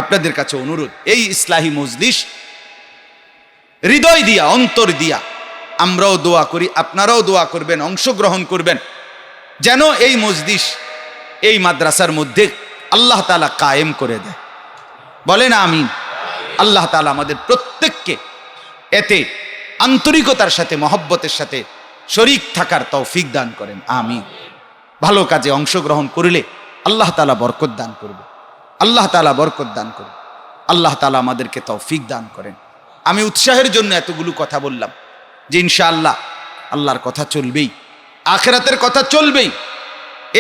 A: আপনাদের কাছে অনুরোধ, এই ইসলাহি মজলিস হৃদয় দিয়া, অন্তর দিয়া আমরাও দোয়া করি, আপনারাও দোয়া করবেন, অংশগ্রহণ করবেন, যেন এই মজলিস, এই মাদ্রাসার মধ্যে আল্লাহ তাআলা কায়েম করে দেয়। বলেন আমিন। আল্লাহ তাআলা আমাদের প্রত্যেককে এতে আন্তরিকতার সাথে, মহব্বতের সাথে শরীক থাকার তৌফিক দান করেন, আমিন। ভালো কাজে অংশগ্রহণ করলে আল্লাহ তাআলা বরকত দান করবে, আল্লাহ তাআলা বরকত দান করবে। আল্লাহ তাআলা আমাদেরকে তৌফিক দান করেন। আমি উৎসাহের জন্য এতগুলো কথা বললাম যে ইনশাআল্লাহ আল্লাহর কথা চলবেই, আখিরাতের কথা চলবেই,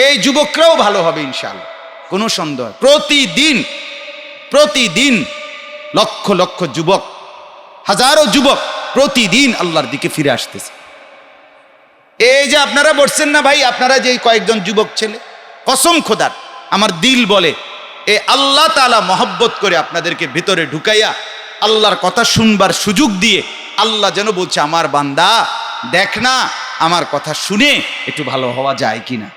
A: এই যুবকরাও ভালো হবে ইনশাআল্লাহ, কোনো সন্দেহ। প্রতিদিন লক্ষ লক্ষ যুবক, হাজারো যুবক প্রতিদিন আল্লাহর দিকে ফিরে আসতেছে। এই যে আপনারা বলছেন না ভাই, আপনারা যে কয়েকজন যুবক ছেলে, কসম খোদার আমার দিল বলে এ আল্লাহ তাআলা মহব্বত করে আপনাদেরকে ভিতরে ঢুকাইয়া আল্লাহর কথা শুনবার সুযোগ দিয়ে আল্লাহ যেন বলছে আমার বান্দা দেখ না আমার কথা শুনে একটু ভালো হওয়া যায় কিনা।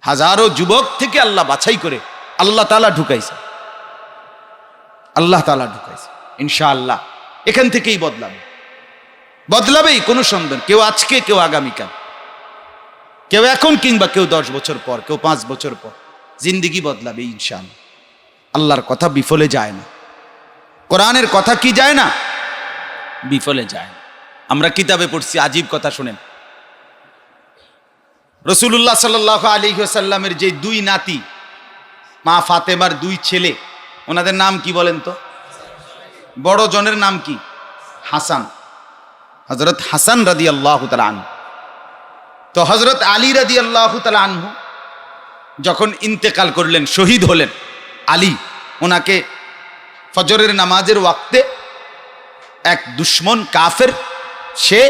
A: হাজারো যুবক থেকে আল্লাহ বাছাই করে আল্লাহ তাআলা ঢুকাইছে, ইনশাআল্লাহ এখান থেকেই বদলাবেই, কোনো সন্দেহ। কেউ আজকে, কেউ আগামীকাল, কেউ এখন কিংবা কেউ 10 বছর পর, কেউ 5 বছর পর, জিন্দেগি বদলাবে ইনশাআল্লাহ। আল্লাহর কথা বিফলে যায় না, কোরআনের কথা কি যায় না, বিফলে যায় না। আমরা কিতাবে পড়ছি, আজীব কথা শুনেন, রাসূলুল্লাহ সাল্লাল্লাহু আলাইহি ওয়াসাল্লামের যে 2 নাতি, মা ফাতেমার 2 ছেলে, ওনাদের নাম কি বলেন তো? বড় জনের নাম কি? হাসান, হযরত হাসান রাদিয়াল্লাহু তাআলা আনহু। তো হযরত আলী রাদিয়াল্লাহু তাআলা আনহু যখন ইন্তেকাল করলেন, শহীদ হলেন, আলী ওনাকে ফজরের নামাজের ওয়াক্তে এক দুশমন কাফের সে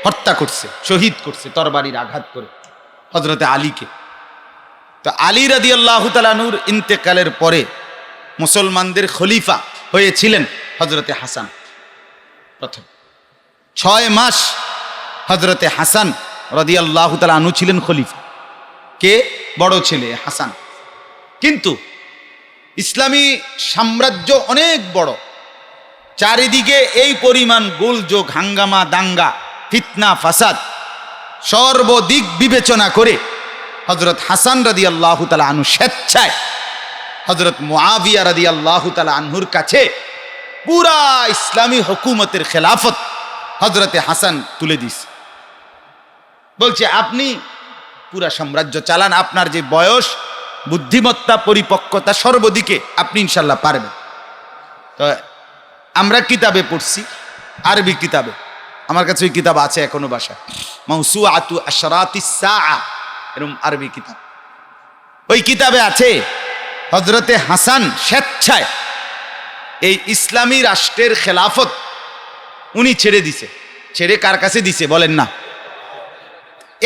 A: হত্যা করছে, শহীদ করছে তরবারির আঘাত করে হযরতে আলীকে। তো আলী রাদিয়াল্লাহু তাআলা আনহুর ইন্তেকালের পরে মুসলমানদের খলিফা হয়েছিলেন হযরতে হাসান। প্রথম 6 মাস হযরতে হাসান রাদিয়াল্লাহু তাআলা আনহু ছিলেন খলিফা। কে? বড় ছেলে হাসান। কিন্তু ইসলামী সাম্রাজ্য অনেক বড়, চারিদিকে এই পরিমাণ গোলযোগ, হাঙ্গামা, দাঙ্গা, ফিতনা, ফাসাদ, সর্বদিক বিবেচনা করে হযরত হাসান রাদিয়াল্লাহু তাআলা আনহু স্বেচ্ছায় হযরত মুআবিয়া রাদিয়াল্লাহু তাআলা আনহুর কাছে পুরা ইসলামী হুকুমতের খেলাফত হযরতে হাসান তুলে দিয়েছে। বলছে আপনি পুরা সাম্রাজ্য চালান, আপনার যে বয়স, বুদ্ধিমত্তা, পরিপক্কতা সর্বদিকে আপনি ইনশাল্লাহ পারবেন। তো আমরা কিতাবে পড়ছি, আরবি কিতাবে, আমার কাছে ওই কিতাব আছে এখনো বাসায়, মাউসুআতু আশরাতিস সাআ, এরকম আরবি কিতাব। ওই কিতাবে আছে হযরতে হাসান স্বেচ্ছায় এই ইসলামী রাষ্ট্রের খেলাফত উনি ছেড়ে দিছে। ছেড়ে কার কাছে দিছে বলেন না?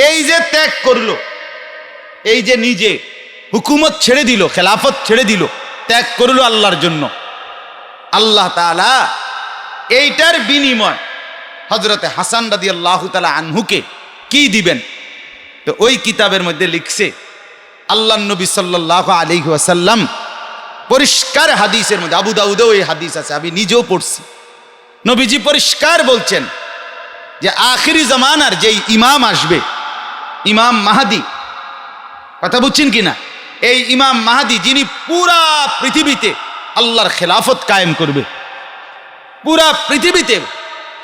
A: এই যে ত্যাগ করলো, এই যে নিজে হুকুমত ছেড়ে দিল, খেলাফত ছেড়ে দিল, ত্যাগ করলো আল্লাহর জন্য, আল্লাহ তাআলা এইটার বিনিময় হযরতে হাসান রাদিয়াল্লাহু তাআলা আনহুকে কি দিবেন? তো ওই কিতাবের মধ্যে লিখছে, আল্লাহর নবী সাল্লাল্লাহু আলাইহি ওয়াসাল্লাম পরিষ্কার হাদিসের মধ্যে, আবু দাউদেও এই হাদিস আছে, আমি নিজেও পড়ছি, নবীজি পরিষ্কার বলছেন যে আখিরি জামানার যেই ইমাম আসবে, ইমাম মাহদি, কথা বুঝছেন কিনা? এই ইমাম মাহদি যিনি পুরা পৃথিবীতে আল্লাহর খেলাফত কায়েম করবে, পুরা পৃথিবীতে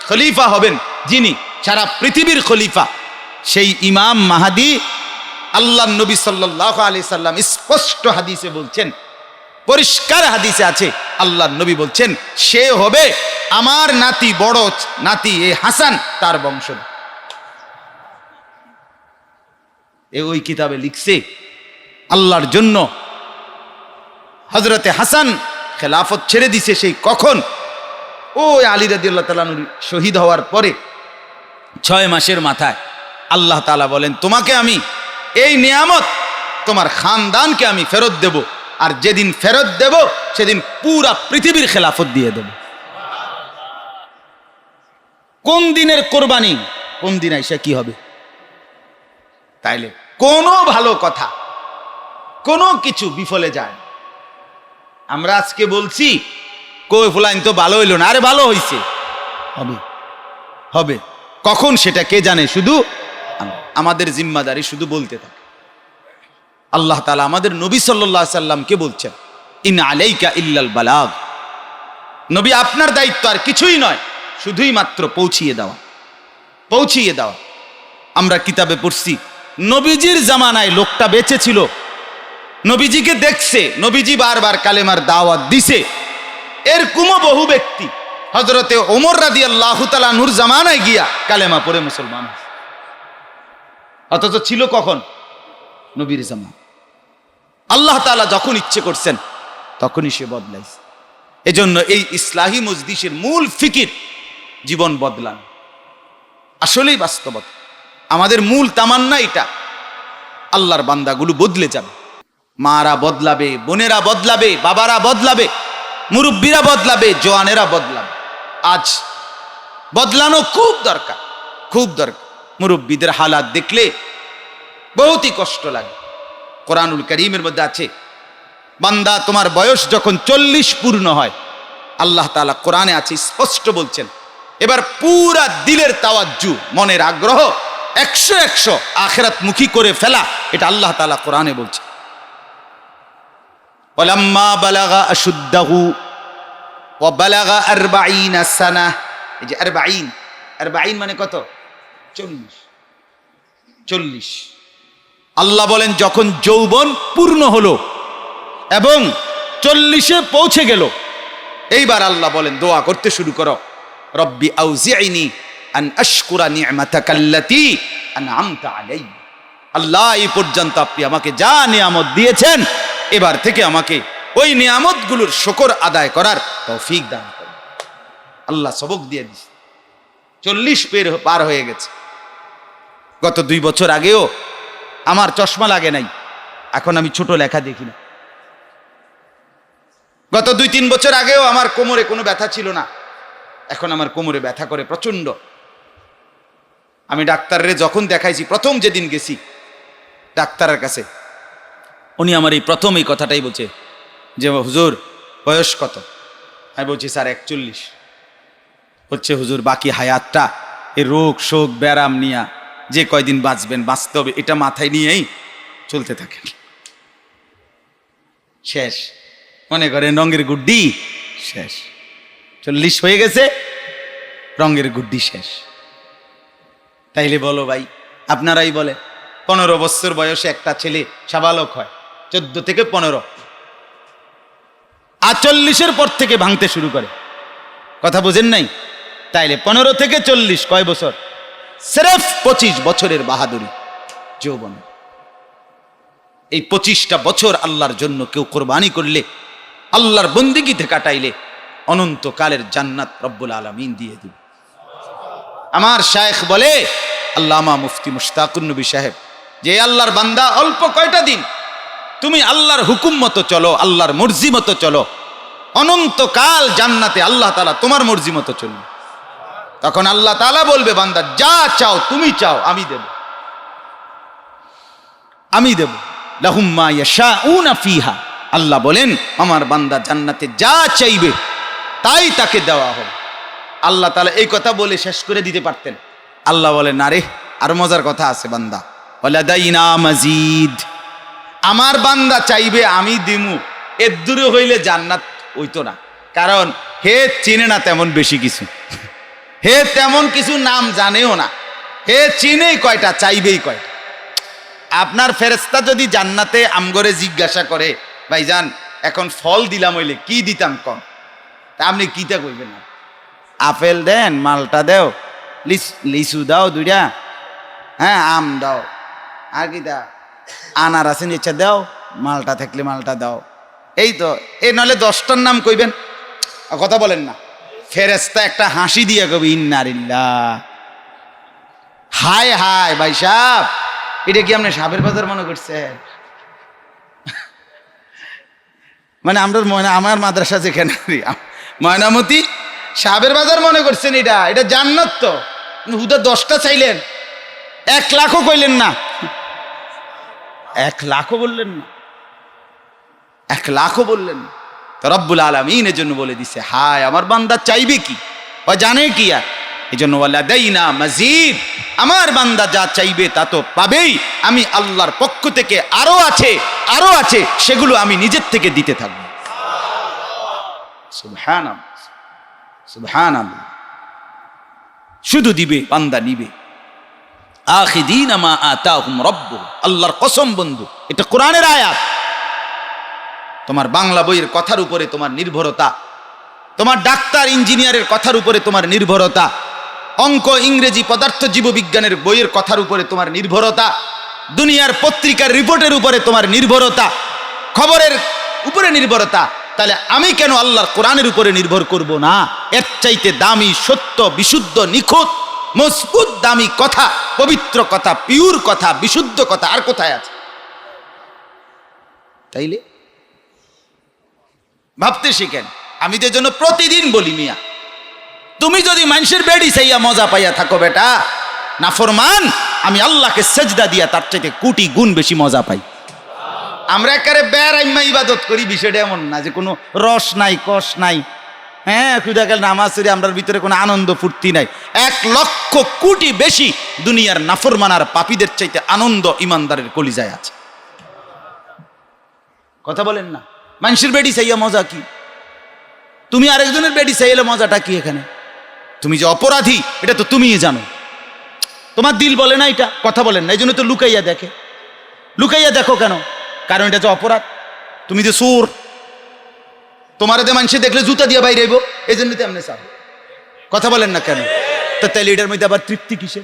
A: খলিফা হবেন যিনি, সারা পৃথিবীর খলিফা, সেই ইমাম মাহদি আল্লাহর নবী সাল্লাল্লাহু আলাইহি সাল্লাম স্পষ্ট হাদিসে বলছেন, পরিষ্কার হাদিসে আছে, আল্লাহর নবী বলছেন সে হবে আমার নাতি, বড় নাতি এই হাসান, তার বংশধর। ওই কিতাবে লিখছে আল্লাহর জন্য হযরতে হাসান খেলাফত ছেড়ে দিছে সেই কখন? ওই আলী রাদিয়াল্লাহু তাআলা শহীদ হওয়ার পরে 6 মাসের মাথায় আল্লাহ তাআলা বলেন তোমাকে আমি এই নিয়ামত, তোমার খানদানকে আমি ফেরত দেব, আর যেদিন ফেরত দেব সেদিন পুরা পৃথিবীর খেলাফত দিয়ে দেব। কোন দিনের কোরবানি, কোন দিন আইসা কি হবে? তাইলে কোনো ভালো কথা, কোনো কিছু বিফলে যায়। আমরা আজকে বলছি কই ফুলাইন তো ভালো হইল না, আরে ভালো হইছে, হবে কখন সেটা কে জানে, শুধু আমাদের জিম্মাদারি শুধু বলতে থাকে। আল্লাহ তাআলা আমাদের নবী সাল্লাল্লাহু আলাইহি সাল্লামকে বলছেন ইন আলাইকা ইল্লাল বালাগ, নবী আপনার দায়িত্ব আর কিছুই নয়, শুধুই মাত্র পৌঁছিয়ে দেওয়া। আমরা কিতাবে পড়ছি নবীজির জামানায় লোকটা বেঁচে ছিল, নবীজিকে দেখছে, নবীজি বারবার কালেমার দাওয়াত দিছে, এরকমও বহু ব্যক্তি হযরতে ওমর রাদিয়াল্লাহু তাআলা নূর জামানায় গিয়া কালেমা পড়ে মুসলমান, অথচ ছিল কখন? নবীর জামান। আল্লাহ তাআলা যখন ইচ্ছে করছেন তখনই সে বদলাইছে। এজন্য এই ইসলাহি মজলিসের মূল ফিকির জীবন বদলান, আসলেই বাস্তবতা। আমাদের মূল তামান্না এটা, আল্লাহর বান্দাগুলো বদলে যাবে, মারা বদলাবে, বোনেরা বদলাবে, বাবারা বদলাবে, মুরব্বীরা বদলাবে, জওয়ানেরা বদলাবে। আজ বদলানো খুব দরকার, খুব দরকার। মুরব্বীদের হালাত দেখলে বহুতই কষ্ট লাগে। কোরআনুল কারীমের মধ্যে আছে, বান্দা তোমার বয়স যখন 40 পূর্ণ হয়, আল্লাহ তাআলা কোরআনে আছে স্পষ্ট বলছেন, এবার পুরা দিলের তাওয়াজ্জু, মনের আগ্রহ 100 আখিরাতমুখী করে ফেলা, এটা আল্লাহ তাআলা কোরআনে বলছে। ওয়ালাম্মা বালাগা আশুদ্দাহু ওয়া বালাগা 40 সানা, এই যে 40 মানে কত? 40। আল্লাহ বলেন যখন যৌবন পূর্ণ হলো এবং 40-এ পৌঁছে গেল, এইবার আল্লাহ বলেন দোয়া করতে শুরু করো, রব্বি আউজি'নি আন আশকুরা নি'মাতাকাল্লাতী আন'আমতা আলাইয়া। আল্লাহ, এই পর্যন্ত আপনি আমাকে যা নিয়ামত দিয়েছেন, এবার থেকে আমাকে ওই নিয়ামতগুলোর শুকর আদায় করার তৌফিক দান করুন। আল্লাহ সবক দিয়ে দিয়েছে। 40 পার হয়ে গেছে। গত 2 বছর আগেও আমার চশমা লাগে নাই, এখন আমি ছোট লেখা দেখি না। গত 2-3 বছর আগেও আমার কোমরে কোনো ব্যথা ছিল না, এখন আমার কোমরে ব্যথা করে প্রচন্ড। আমি ডাক্তাররে যখন দেখাইছি, প্রথম যেদিন গেছি ডাক্তারের কাছে, উনি আমার এই প্রথম এই কথাটাই বলছে যে হুজুর বয়স কত? আমি বলছি স্যার 41। হচ্ছে হুজুর বাকি হায়াতটা এই রোগ শোক ব্যারাম নিয়া যে কয়দিন বাঁচবেন, বাঁচতে হবে, এটা মাথায় নিয়েই চলতে থাকেন। শেষ, মনে করেন রঙের গুড্ডি শেষ। 40 হয়ে গেছে, রঙের গুড্ডি শেষ। তাইলে বলো ভাই, আপনারাই বলে 15 বছর বয়সে একটা ছেলে সাবালক হয়, 14 থেকে 15, আর 40-এর পর থেকে ভাঙতে শুরু করে। কথা বুঝেন নাই? তাইলে 15 থেকে 40 কয় বছর? সির্ফ 25 বছরের বাহাদুরি যৌবন। এই 25টা বছর আল্লাহর জন্য কেউ কোরবানি করলে, আল্লাহর বন্দেগীতে কাটাইলে, অনন্তকালের জান্নাত রব্বুল আলামিন দিয়ে দিবে। আমার শায়েখ বলে, আল্লামা মুফতি মুশতাকুন নবী সাহেব, যে আল্লাহর বান্দা অল্প কয়টা দিন তুমি আল্লাহর হুকুম মতো চলো, আল্লাহর মর্জি মতো চলো, অনন্তকাল জান্নাতে আল্লাহ তাআলা তোমার মর্জি মতো চলবে। তখন আল্লাহ তাআলা বলবে, বান্দা যা চাও তুমি চাও, আমি দেব, আমি দেব। লাহুম মা ইয়াশাউনা ফিহা, আল্লাহ বলেন আমার বান্দা জান্নাতে যা চাইবে তাই তাকে দেওয়া হবে। আল্লাহ তাআলা এই কথা বলে শেষ করে দিতে পারতেন। আল্লাহ বলেন, না রে, আর মজার কথা আছে বান্দা, ওয়ালাদাইনা মাজিদ, আমার বান্দা চাইবে আমি দিমু। এর দূরে হইলে জান্নাত হইতো না, কারণ হে চিনে না তেমন বেশি কিছু, হে তেমন কিছু নাম জানেও না, হে চিনেই কয়টা, চাইবেই কয়টা। আপনার ফেরেশতা যদি জান্নাতে আমগরে জিজ্ঞাসা করে, ভাইজান এখন ফল দিলাম হইলে কি দিতাম কম, তা আপনি কিটা কইবেন না? আপেল দেন, মালটা দেও, লিচু দাও 2টা, হ্যাঁ আম দাও, আর কি দা আনার আছে নিচে দাও, মালটা থাকলে মালটা দাও, এই তো। এই নলে 10টার নাম কইবেন, কথা বলেন না। ফেরেশতা একটা হাসি দিয়ে কবি, ইন্নালিল্লাহ, হায় হায় ভাই সাহেব, এটা কি আপনি সাবের বাজার মনে করছেন? মানে আমরা আমার মাদ্রাসা যেখানে ময়নামতি, সাবের বাজার মনে করছেন? এটা জান্নাত তো। হুদা 10টা চাইলেন, 1 লাখও কইলেন না, 1 লাখও বললেন না, 1 লাখও বললেন না। তো রব্বুল আলামিন এর জন্য বলে দিছে, হায় আমার বান্দা চাইবে কি, ও জানে কি। আর এই জন্য ওয়ালাদাইনা মাজিদ, আমার বান্দা যা চাইবে তা তো পাবেই। আমি আল্লাহর পক্ষ থেকে আরো আছে, আরো আছে, সেগুলো আমি নিজের থেকে দিতে থাকবো। সুবহানাল্লাহ, সুবহানাল্লাহ। শুধু দিবে, বান্দা নিবে। আখিদিনা মা আতাহুম রাব্বুহুম, আল্লাহর কসম বন্ধু, এটা কোরআনের আয়াত। তোমার বাংলা বইয়ের কথার উপরে তোমার নির্ভরতা, তোমার ডাক্তার ইঞ্জিনিয়ারের কথার উপরে তোমার নির্ভরতা, অঙ্ক ইংরেজি পদার্থ জীববিজ্ঞানের বইয়ের কথার উপরে তোমার নির্ভরতা, দুনিয়ার পত্রিকার রিপোর্টের উপরে তোমার নির্ভরতা, খবরের উপরে নির্ভরতা, তাহলে আমি কেন আল্লাহর কোরআনের উপরে নির্ভর করব না? এর চাইতে দামি, সত্য, বিশুদ্ধ, নিখুঁত, মজবুত, দামি কথা, পবিত্র কথা, পিওর কথা, বিশুদ্ধ কথা আর কোথায় আছে? তাইলে ভাবতে শিখেন। আমি তো জন্য প্রতিদিন বলি, মিয়া তুমি যদি মানুষের বেড়ি চাইয়া মজা পাইয়া থাকো বেটা নাফরমান, আমি আল্লাহকে সেজদা দিয়া তার চাইতে কোটি গুণ বেশি মজা পাই। আমরা একেবারে বেড়াইমা ইবাদত করি, বিষয়টা এমন না যে কোনো রস নাই, কষ নাই, হ্যাঁ খুদা গেল নামাজ পড়ি, আমরার ভিতরে কোনো আনন্দ ফুর্তি নাই। 1,00,000 কোটি বেশি দুনিয়ার নাফরমান আর পাপীদের চাইতে আনন্দ ইমানদারের কলিজায় আছে। কথা বলেন না? মানুষের বেড়ি চাইয়া মজা কি? তুমি আরেকজনের বেড়ি চাইলে মজাটা কি এখানে? তুমি যে অপরাধী এটা তো তুমিই জানো, তোমার দিল বলে না এটা, কথা বলেন না, এই জন্য তো লুকাইয়া দেখে। লুকাইয়া দেখো কেন? কারণ এটা যে অপরাধ। তুমি যে চোর, তোমার যে মানুষে দেখলে জুতা দিয়ে বাইরে আইব, এই জন্য তো এমনি চাও। কথা বলেন না কেন? তো তাইলে এটার মধ্যে আবার তৃপ্তি কিসে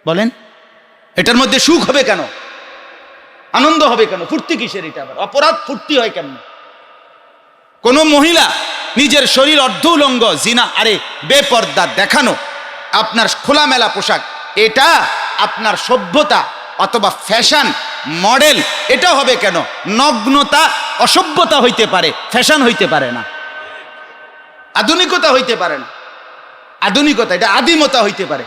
A: বলেন? এটার মধ্যে সুখ হবে কেন? আনন্দ হবে কেন? ফুর্তি কিসের? এটা আবার অপরাধ, ফুর্তি হয় কেমন? কোন মহিলা নিজের শরীর অর্ধ উলঙ্গ, জিনা আরে বেপর্দা দেখানো, আপনার খোলামেলা পোশাক, এটা আপনার সভ্যতা অথবা ফ্যাশন মডেল, এটা হবে কেন? নগ্নতা অসভ্যতা হইতে পারে, ফ্যাশন হইতে পারে না, আধুনিকতা হইতে পারে না। আধুনিকতা এটা আদিমতা হইতে পারে।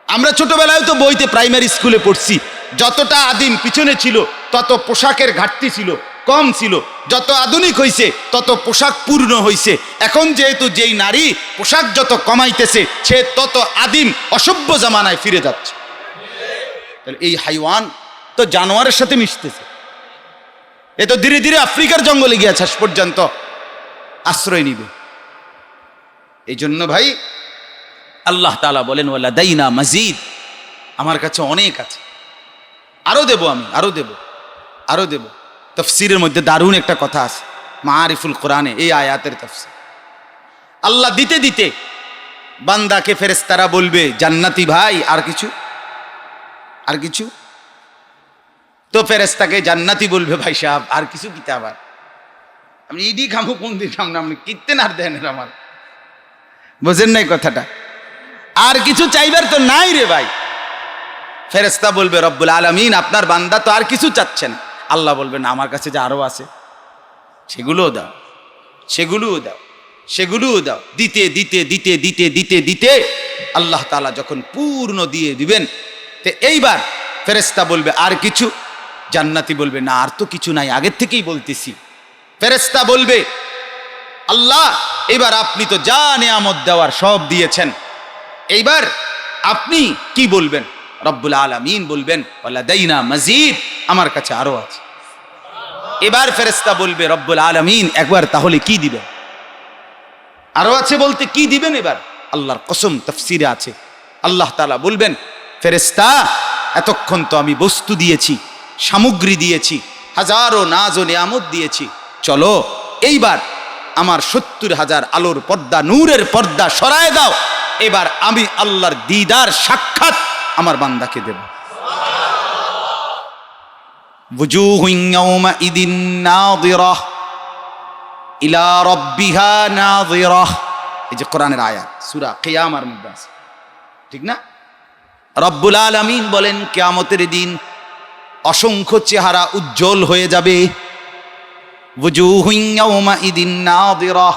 A: আমরা ছোটবেলায় তো বইতে প্রাইমারি স্কুলে পড়ছি, যতটা আদিম পিছনে ছিল তত পোশাকের ঘাটতি ছিল, কম ছিল। যত আধুনিক হইছে তত পোশাক পূর্ণ হইছে। এখন যেহেতু যেই নারী পোশাক যত কমাইতেছে, সে তত আদিম অসভ্য জামানায় ফিরে যাচ্ছে। তাহলে এই হাইওয়ান তো জানোয়ারের সাথে মিশতেছে, এ তো ধীরে ধীরে আফ্রিকার জঙ্গলে গিয়ে শেষ পর্যন্ত আশ্রয় নিবে। এই জন্য ভাই আল্লাহ তাআলা বলেন ওয়ালা দাইনা মাজিদ, আমার কাছে অনেক আছে, আরো দেব আমি, আরো দেব, আরো দেব। তাফসীরের মধ্যে দারুণ একটা কথা আছে, মাআরিফুল কোরআনে এই আয়াতের তাফসীর। আল্লাহ দিতে দিতে বান্দাকে ফেরেশতারা বলবে জান্নাতি ভাই আর কিছু, আর কিছু। তো ফেরেশতাকে জান্নাতি বলবে ভাই সাহেব আর কিছু কিতা, আবার আমি ইডি খামু কোন দিন খাম না, আপনি কিত্তেন আর দেন আমার, বোঝেন নাই কথাটা? আর কিছু চাইবার তো নাই রে ভাই। ফেরেশতা বলবে রব্বুল আলামিন আপনার বান্দা তো আর কিছু চাচ্ছে না। আল্লাহ বলবেন আমার কাছে যে আরো আছে সেগুলোও দাও, সেগুলোও দাও, সেগুলোও দাও। দিতে দিতে দিতে দিতে দিতে দিতে আল্লাহ তাআলা যখন পূর্ণ দিয়ে দিবেন, তো এইবার ফেরেশতা বলবে আর কিছু? জান্নাতি বলবে না আর তো কিছু নাই, আগের থেকেই বলতেছি। ফেরেশতা বলবে আল্লাহ এবার আপনি তো যা নেয়ামত দেওয়ার সব দিয়েছেন, এইবার আপনি কি বলবেন? রব্বুল আলামিন বলবেন ওয়ালা দাইনা মাজিদ, আমার কাছে আরো আছে। এবার ফেরেশতা বলবে রব্বুল আলামিন একবার তাহলে কি দিবেন? আরো আছে বলতে কি দিবেন? এবার আল্লাহর কসম তাফসীরে আছে, আল্লাহ তাআলা বলবেন ফেরেশতা এতক্ষণ তো আমি বস্তু দিয়েছি, সামগ্রী দিয়েছি, হাজারো নাজ ও নিয়ামত দিয়েছি, চলো এইবার আমার 70,000 আলোর পর্দা, নূরের পর্দা সরায় দাও। এবার আমি আল্লাহর দিদার সাক্ষাৎ আমার বান্দাকে দেব। বুজুহুন ইয়াওমাইদিন নাযিরাহ ইলা রাব্বিহা নাযিরাহ, এই যে কোরআনের আয়াত সূরা কিয়ামার মধ্যে আছে, ঠিক না? রব্বুল আলামিন বলেন কিয়ামতের দিন অসংখ্য চেহারা উজ্জ্বল হয়ে যাবে। বুজুহুন ইয়াওমাইদিন নাযিরাহ,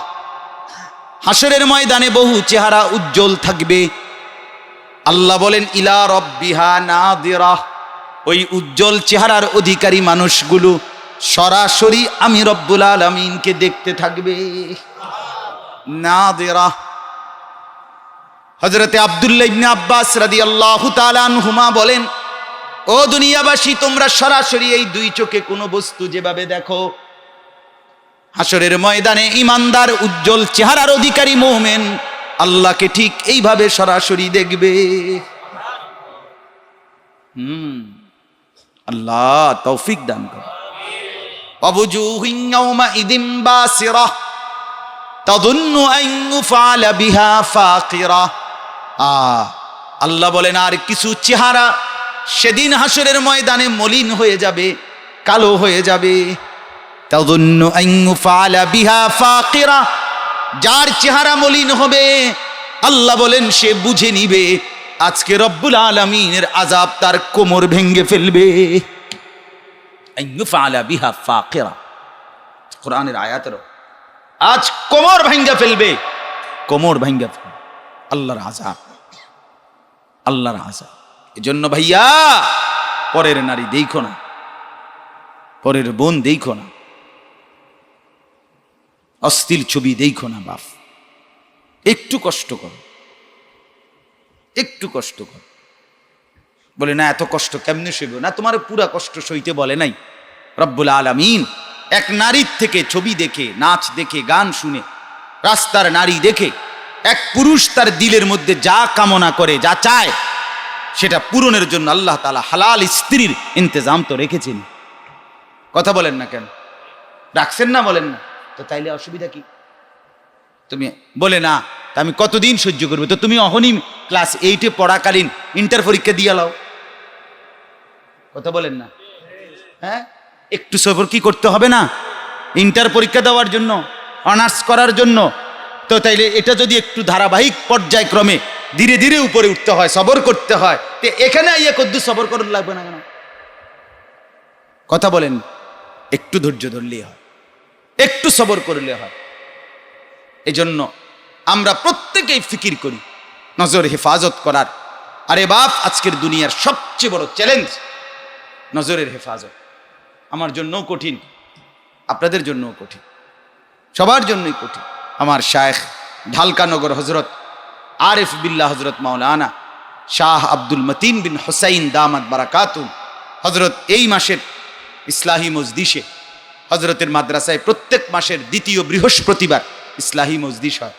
A: হাসরের ময়দানে বহু চেহারা উজ্জ্বল থাকবে। আল্লাহ বলেন ইলা রাব্বিহা নাযিরাহ, ওই উজ্জ্বল চেহারার অধিকারী মানুষগুলো সরাসরি আমি রব্বুল আলামিনকে দেখতে থাকবে। নাযিরাহ। হযরতে আব্দুল্লাহ ইবনে আব্বাস রাদিয়াল্লাহু তাআলা আনহুমা বলেন, ও দুনিয়াবাসী তোমরা সরাসরি এই দুই চোখে কোনো বস্তু যেভাবে দেখো, হাসরের ময়দানে ইমানদার উজ্জ্বল চেহারার অধিকারী মুমিন আল্লাহকে ঠিক এইভাবে সরাসরি দেখবে। আল্লাহ তৌফিক দান করুন। ওয়াবুজুহুন ইয়াওমাইযিন বাসিরাহ তাযুন্নু আন ইউফআলা বিহা ফাকিরা। আল্লাহ বলেন আর কিছু চেহারা সেদিন হাসরের ময়দানে মলিন হয়ে যাবে, কালো হয়ে যাবে। তাযুন্নু আন ইউফআলা বিহা ফাকিরা, যার চেহারা মলিন হবে আল্লাহ বলেন সে বুঝে নিবে আজকে রব্বুল আলামিনের আযাব তার কোমর ভেঙে ফেলবে। আন ইউফআলা বিহা ফাকিরা, কোরআনের আয়াতের আজ কোমর ভেঙে ফেলবে, কোমর ভেঙে ফেলবে। আল্লাহর আযাব, আল্লাহর আযাব। এজন্য ভাইয়া পরের নারী দেখো না, পরের বোন দেখো না, অশ্লীল ছবি দেখো না বাপ। একটু কষ্ট করো, একটু কষ্ট করো। বলে না এত কষ্ট কেমনে সইব না, তোমার পুরা কষ্ট সইতে বলে নাই রব্বুল আলামিন। এক নারীর থেকে ছবি দেখে, নাচ দেখে, গান শুনে, রাস্তার নারী দেখে এক পুরুষ তার দিলের মধ্যে যা কামনা করে, যা চায় সেটা পূরণের জন্য আল্লাহ তাআলা হালাল স্ত্রীর ইন্তজাম তো রেখেছেন। কথা বলেন না কেন? রাখছেন না? বলেন না তো তাইলে অসুবিধা কি? তুমি বলে না তা আমি কতদিন সহ্য করবো? তো তুমি অহনি ক্লাস 8-এ পড়াকালীন ইন্টার পরীক্ষা দিয়ে লাও। কথা বলেন না? হ্যাঁ, একটু সবর কি করতে হবে না ইন্টার পরীক্ষা দেওয়ার জন্য, অনার্স করার জন্য? তো তাইলে এটা যদি একটু ধারাবাহিক পর্যায়ক্রমে ধীরে ধীরে উপরে উঠতে হয়, সবর করতে হয়, তো এখানে আইয়া কদ্দু সবর করুন লাগবে না কেন? কথা বলেন, একটু ধৈর্য ধরলেই হয়, একটু সবর করলে হয়। এজন্য আমরা প্রত্যেকেই ফিকির করি নজর হেফাজত করার। আরে বাপ, আজকের দুনিয়ার সবচেয়ে বড় চ্যালেঞ্জ নজরের হেফাজত। আমার জন্যও কঠিন, আপনাদের জন্যও কঠিন, সবার জন্যই কঠিন। আমার শায়েখ ঢালকানগর হজরত আরিফ বিল্লাহ হজরত মাওলানা শাহ আব্দুল মতিন বিন হুসাইন দামাত বারাকাতুম হজরত এই মাসের ইসলাহি মজলিসে, হজরতের মাদ্রাসায় প্রত্যেক মাসের দ্বিতীয় বৃহস্পতিবার ইসলাহি মজলিস হয়।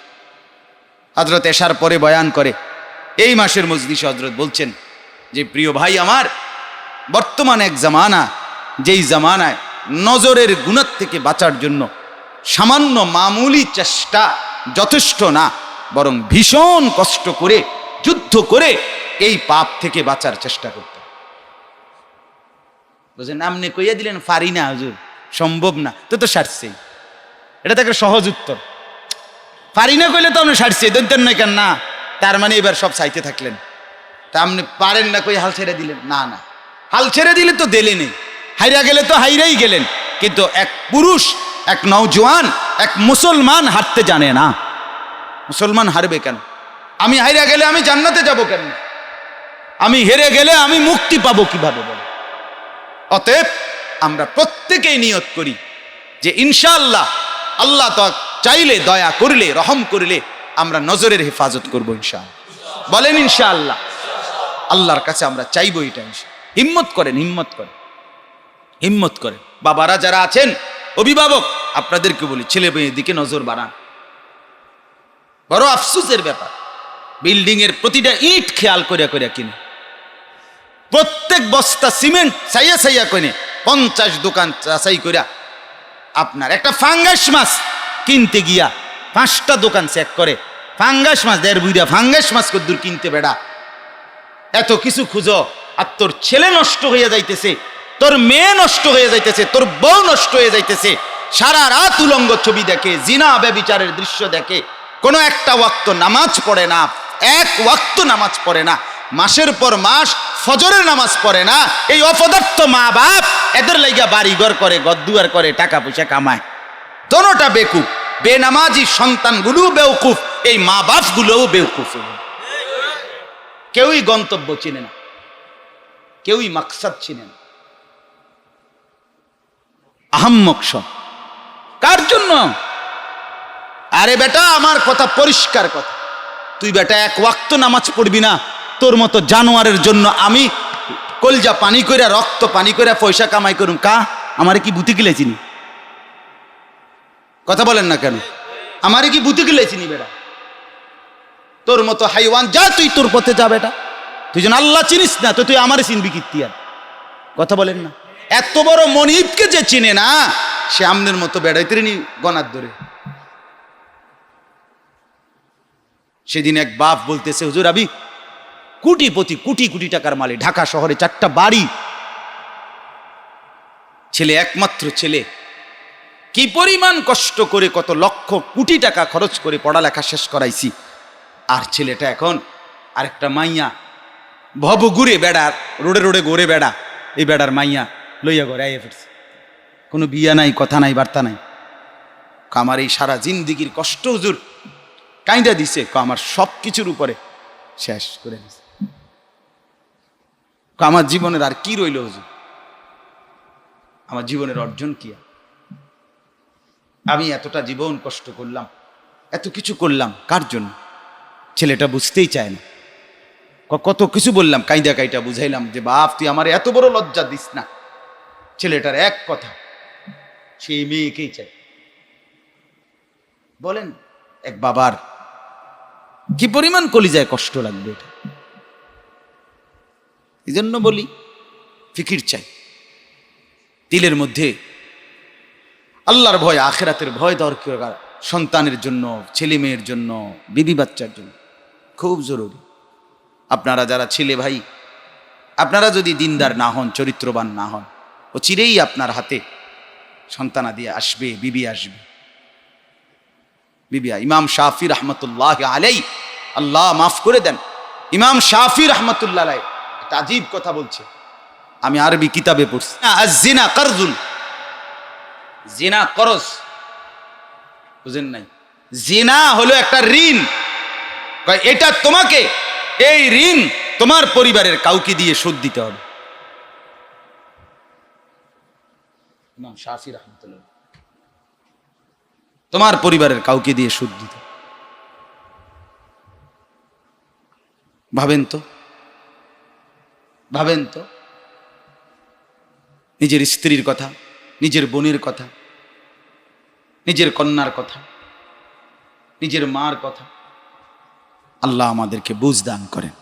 A: হজরত এশার পরে বয়ান করে। এই মাসের মজলিসে হজরত বলছেন যে প্রিয় ভাই আমার, বর্তমানে এক জামানা, যেই জামানায় নজরের গুনাহ থেকে বাঁচার জন্য সামান্য মামুলি চেষ্টা যথেষ্ট না, বরং ভীষণ কষ্ট করে যুদ্ধ করে এই পাপ থেকে বাঁচার চেষ্টা করতে। বুঝলেন? আপনি কইয়া দিলেন পারি না হুজুর, সম্ভব না, তো সারছেই। এটা তো একটা সহজ উত্তর। পারি না কইলে তো আপনি সারছে দন্তেন না কেন? না, তার মানে এবার সব চাইতে থাকলেন। তা আপনি পারেন না কই হাল ছেড়ে দিলেন? না না, হাল ছেড়ে দিলে তো দিলেন, হাইরা গেলে তো হাইরাই গেলেন। কিন্তু এক পুরুষ, এক নওজোয়ান, এক মুসলমান হারতে জানে না। মুসলমান হারবে কেন? আমি হাইরা গেলে আমি জান্নাতে যাব কেন? আমি হেরে গেলে আমি মুক্তি পাবো কিভাবে? বলে অতএব আমরা প্রত্যেকেই নিয়ত করি যে ইনশাআল্লাহ আল্লাহ তো চাইলে, দয়া করলে, রহম করলে আমরা নজরের হেফাজত করবো ইনশাআল্লাহ। বলেন ইনশাআল্লাহ। আল্লাহর কাছে আমরা চাইবো এটা। হিম্মত করেন, হিম্মত করেন, হিম্মত করেন। বাবারা যারা আছেন, অভিভাবক, আপনাদেরকে বলি ছেলে মেয়ের দিকে নজর বাড়ান। বড় আফসোসের ব্যাপার, বিল্ডিং এর প্রতিটা ইট খেয়াল করে করে কিনে, প্রত্যেক বস্তা সিমেন্ট সাইয়া সাইয়া কিনে, 50 দোকান চাষাই করে আপনার একটা ফাঙ্গাস মাছ কিনতে গিয়া 5টা দোকান চেক করে, ফাঙ্গাস মাছ 1.5 বুইড়া ফাঙ্গাস মাছ কদ্দুর কিনতে বেড়া। এত কিছু খুঁজো, আর তোর ছেলে নষ্ট হয়ে যাইতেছে, তোর মেয়ে নষ্ট হয়ে যাইতেছে, তোর বউ নষ্ট হয়ে যাইতেছে, সারা রাত উলঙ্গ ছবি দেখে, জিনা ব্যভিচারের দৃশ্য দেখে, কোনো একটা ওয়াক্ত নামাজ পড়ে না, এক ওয়াক্ত নামাজ পড়ে না, মাসের পর মাস ফজরের নামাজ পড়ে না। এই অপদার্থ মা বাপ এদের লাইগা বাড়ি ঘর করে, গদ্দুয়ার করে, টাকা পয়সা কামায়। দোনোটা বেকুফ, বেনামাজি সন্তানগুলো বেউকুফ, এই মা বাপ গুলোও বেউকুফ। কেউই গন্তব্য চিনে না, কেউই মাকসাদ চিনে না। আহাম্মক সব কার জন্য? আরে বেটা, আমার কথা পরিষ্কার কথা, তুই বেটা এক ওয়াক্ত নামাজ পড়বি না, তোর মতো জানোয়ারের জন্য আমি কলজা পানি কইরা, রক্ত পানি কইরা পয়সা কামাই করুম কা? আমারে কি বুতি গিলেছিনি? কথা বলেন না কেন? আমারে কি বুতি গিলেছিনি বেটা? তোর মতো হাইওয়ান, যা তুই তোর পথে যা বেটা। তুই যেন আল্লাহ চিনিস না, তো তুই আমারে চিনবি কীর্তি? আর কথা বলেন না। এত বড় মনিবকে যে চিনে না, সে আমনের মতো বেড়াইতে নি গনার ধরে। সেদিন এক বাপ বলতেছে, হুজুর আমি কোটিপতি, কোটি কোটি টাকার মালিক, ঢাকা শহরে 4টা বাড়ি, ছেলে একমাত্র ছেলে, কি পরিমাণ কষ্ট করে কত লক্ষ কোটি টাকা খরচ করে পড়ালেখা শেষ করাইছি, আর ছেলেটা এখন আরেকটা মাইয়া ভব ঘুরে বেড়া, রোডে রোডে ঘুরে বেড়া, এই বেড়ার মাইয়া লইয়া ঘরে আইয়া ফিরছে, কোনো বিয়া নাই, কথা নাই, বার্তা নাই। আমার এই সারা জিন্দিগির কষ্ট হুজুর কাইন্দা দিছে, আমার সব কিছুর উপরে শেষ করে দিছে, আমার জীবনের আর কি রইল হুজুর, আমার জীবনের অর্জন কি? আমি এতটা জীবন কষ্ট করলাম, এত কিছু করলাম কার জন্য? ছেলেটা বুঝতেই চায় না। কত কিছু বললাম, কাইদা কাইটা বুঝাইলাম যে বাপ তুই আমার এত বড় লজ্জা দিস না। ছেলেটার এক কথা, সেই মেয়েকেই চাই। বলেন এক বাবার কি পরিমাণ কলিজায় কষ্ট লাগবে এটা। এই জন্য বলি ফিকির চাই, দিলের মধ্যে আল্লাহর ভয়, আখিরাতের ভয় দরকার, সন্তানের জন্য, ছেলে মেয়ের জন্য, বিবি বাচ্চার জন্য খুব জরুরি। আপনারা যারা ছেলে ভাই, আপনারা যদি দিনদার না হন, চরিত্রবান না হন, ও চিরেই আপনার হাতে সন্তানাদি আসবে, বিবি আসবে। বিবি, ইমাম শাফি রহমতুল্লাহ আলাই, আল্লাহ মাফ করে দেন, ইমাম শাফি রহমতুল্লাহ আলাই একটা আজীব কথা বলছে, আমি আরবি কিতাবে পড়ছি। জিনা কারজুল, জিনা করজ, বুঝেন নাই? জিনা হলো একটা ঋণ, এটা তোমাকে, এই ঋণ তোমার পরিবারের কাউকে দিয়ে শোধ দিতে হবে। ইমাম শাফি রাহমাতুল্লাহ, তোমার পরিবারের কাউকে দিয়ে শোধ দিতে। ভাবেন তো, ভাবেন তো, নিজের স্ত্রীর কথা, নিজের বোনের কথা, নিজের কন্যার কথা, নিজের মার কথা। আল্লাহ আমাদেরকে বুঝ দান করেন।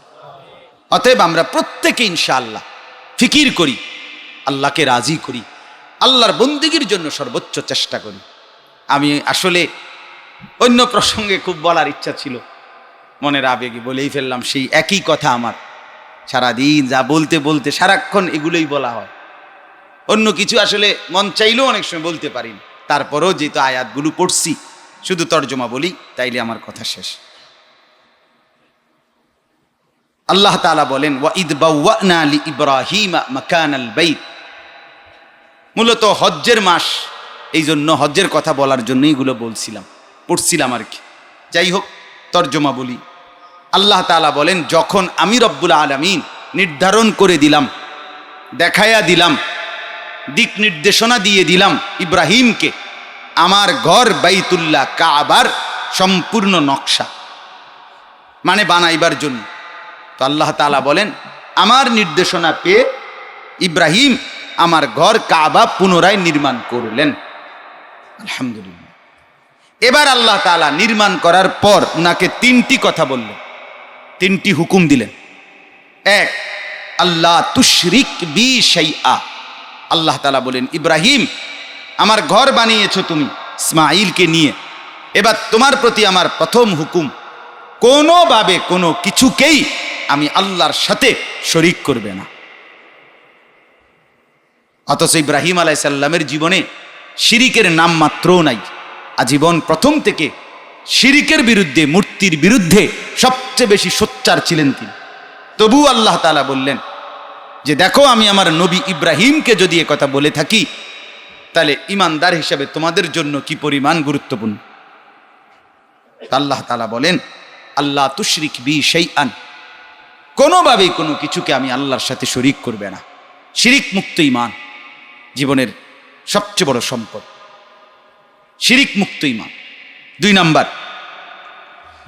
A: অতএব আমরা প্রত্যেকে ইনশাআল্লাহ ফিকির করি, আল্লাহকে রাজি করি, আল্লাহর বন্দেগীর জন্য সর্বোচ্চ চেষ্টা করি। আমি আসলে অন্য প্রসঙ্গে খুব বলার ইচ্ছা ছিল, মনের আবেগে বলেই ফেললাম। সেই একই কথা আমার সারাদিন যা বলতে বলতে সারাক্ষণ এগুলোই বলা হয়। অন্য কিছু আসলে মন চাইলেও অনেক সময় বলতে পারি না। তারপরেও যেহেতু আয়াতগুলো পড়ছি, শুধু তর্জমা বলি, তাইলে আমার কথা শেষ। আল্লাহ তাআলা বলেন, ওয়াইদ বাওয়ানা লিইব্রাহিমা মাকানাল বাইত। মূলত হজ্জের মাস, এই জন্য হজ্জের কথা বলার জন্য এগুলো বলছিলাম, পড়ছিলাম আর কি। যাই হোক, তর্জমা বলি। আল্লাহ তাআলা বলেন, যখন আমি রব্বুল আলামিন নির্ধারণ করে দিলাম, দেখায়া দিলাম, দিক নির্দেশনা দিয়ে দিলাম ইব্রাহিমকে আমার ঘর বাইতুল্লাহ কাবার সম্পূর্ণ নকশা, মানে বানাইবার জন্য। তো আল্লাহ তাআলা বলেন, আমার নির্দেশনা পেয়ে ইব্রাহিম আমার ঘর কাবা পুনরায় নির্মাণ করলেন। আলহামদুলিল্লাহ। এবার আল্লাহ তাআলা নির্মাণ করার পর উনাকে 3টি কথা বললেন, 3টি হুকুম দিলেন। এক, আল্লাহ তুশরিক বি শাইআ। আল্লাহ তাআলা বলেন, ইব্রাহিম আমার ঘর বানিয়েছো তুমি ইসমাঈলকে নিয়ে, এবার তোমার প্রতি আমার প্রথম হুকুম, কোনোভাবে কোনো কিছুকেই আমি আল্লাহর সাথে শরীক করবে না। অথচ ইব্রাহিম আলাইহিস সালামের জীবনে শিরিকের নাম মাত্রও নাই। আজীবন প্রথম থেকে শিরিকের বিরুদ্ধে, মূর্তির বিরুদ্ধে সবচেয়ে বেশি সোচ্চার ছিলেন তিনি। তবু আল্লাহ তাআলা বললেন যে দেখো, আমি আমার নবী ইব্রাহিমকে যদি এ কথা বলে থাকি, তাহলে ইমানদার হিসাবে তোমাদের জন্য কি পরিমাণ গুরুত্বপূর্ণ। আল্লাহ তাআলা বলেন, আল্লাহ তুশরিক বি শাইআন, কোনোভাবেই কোনো কিছুকে আমি আল্লাহর সাথে শরীক করবে না। শিরিক মুক্ত ঈমান জীবনের সবচেয়ে বড় সম্পদ, শিরিক মুক্ত ঈমান। 2 নাম্বার,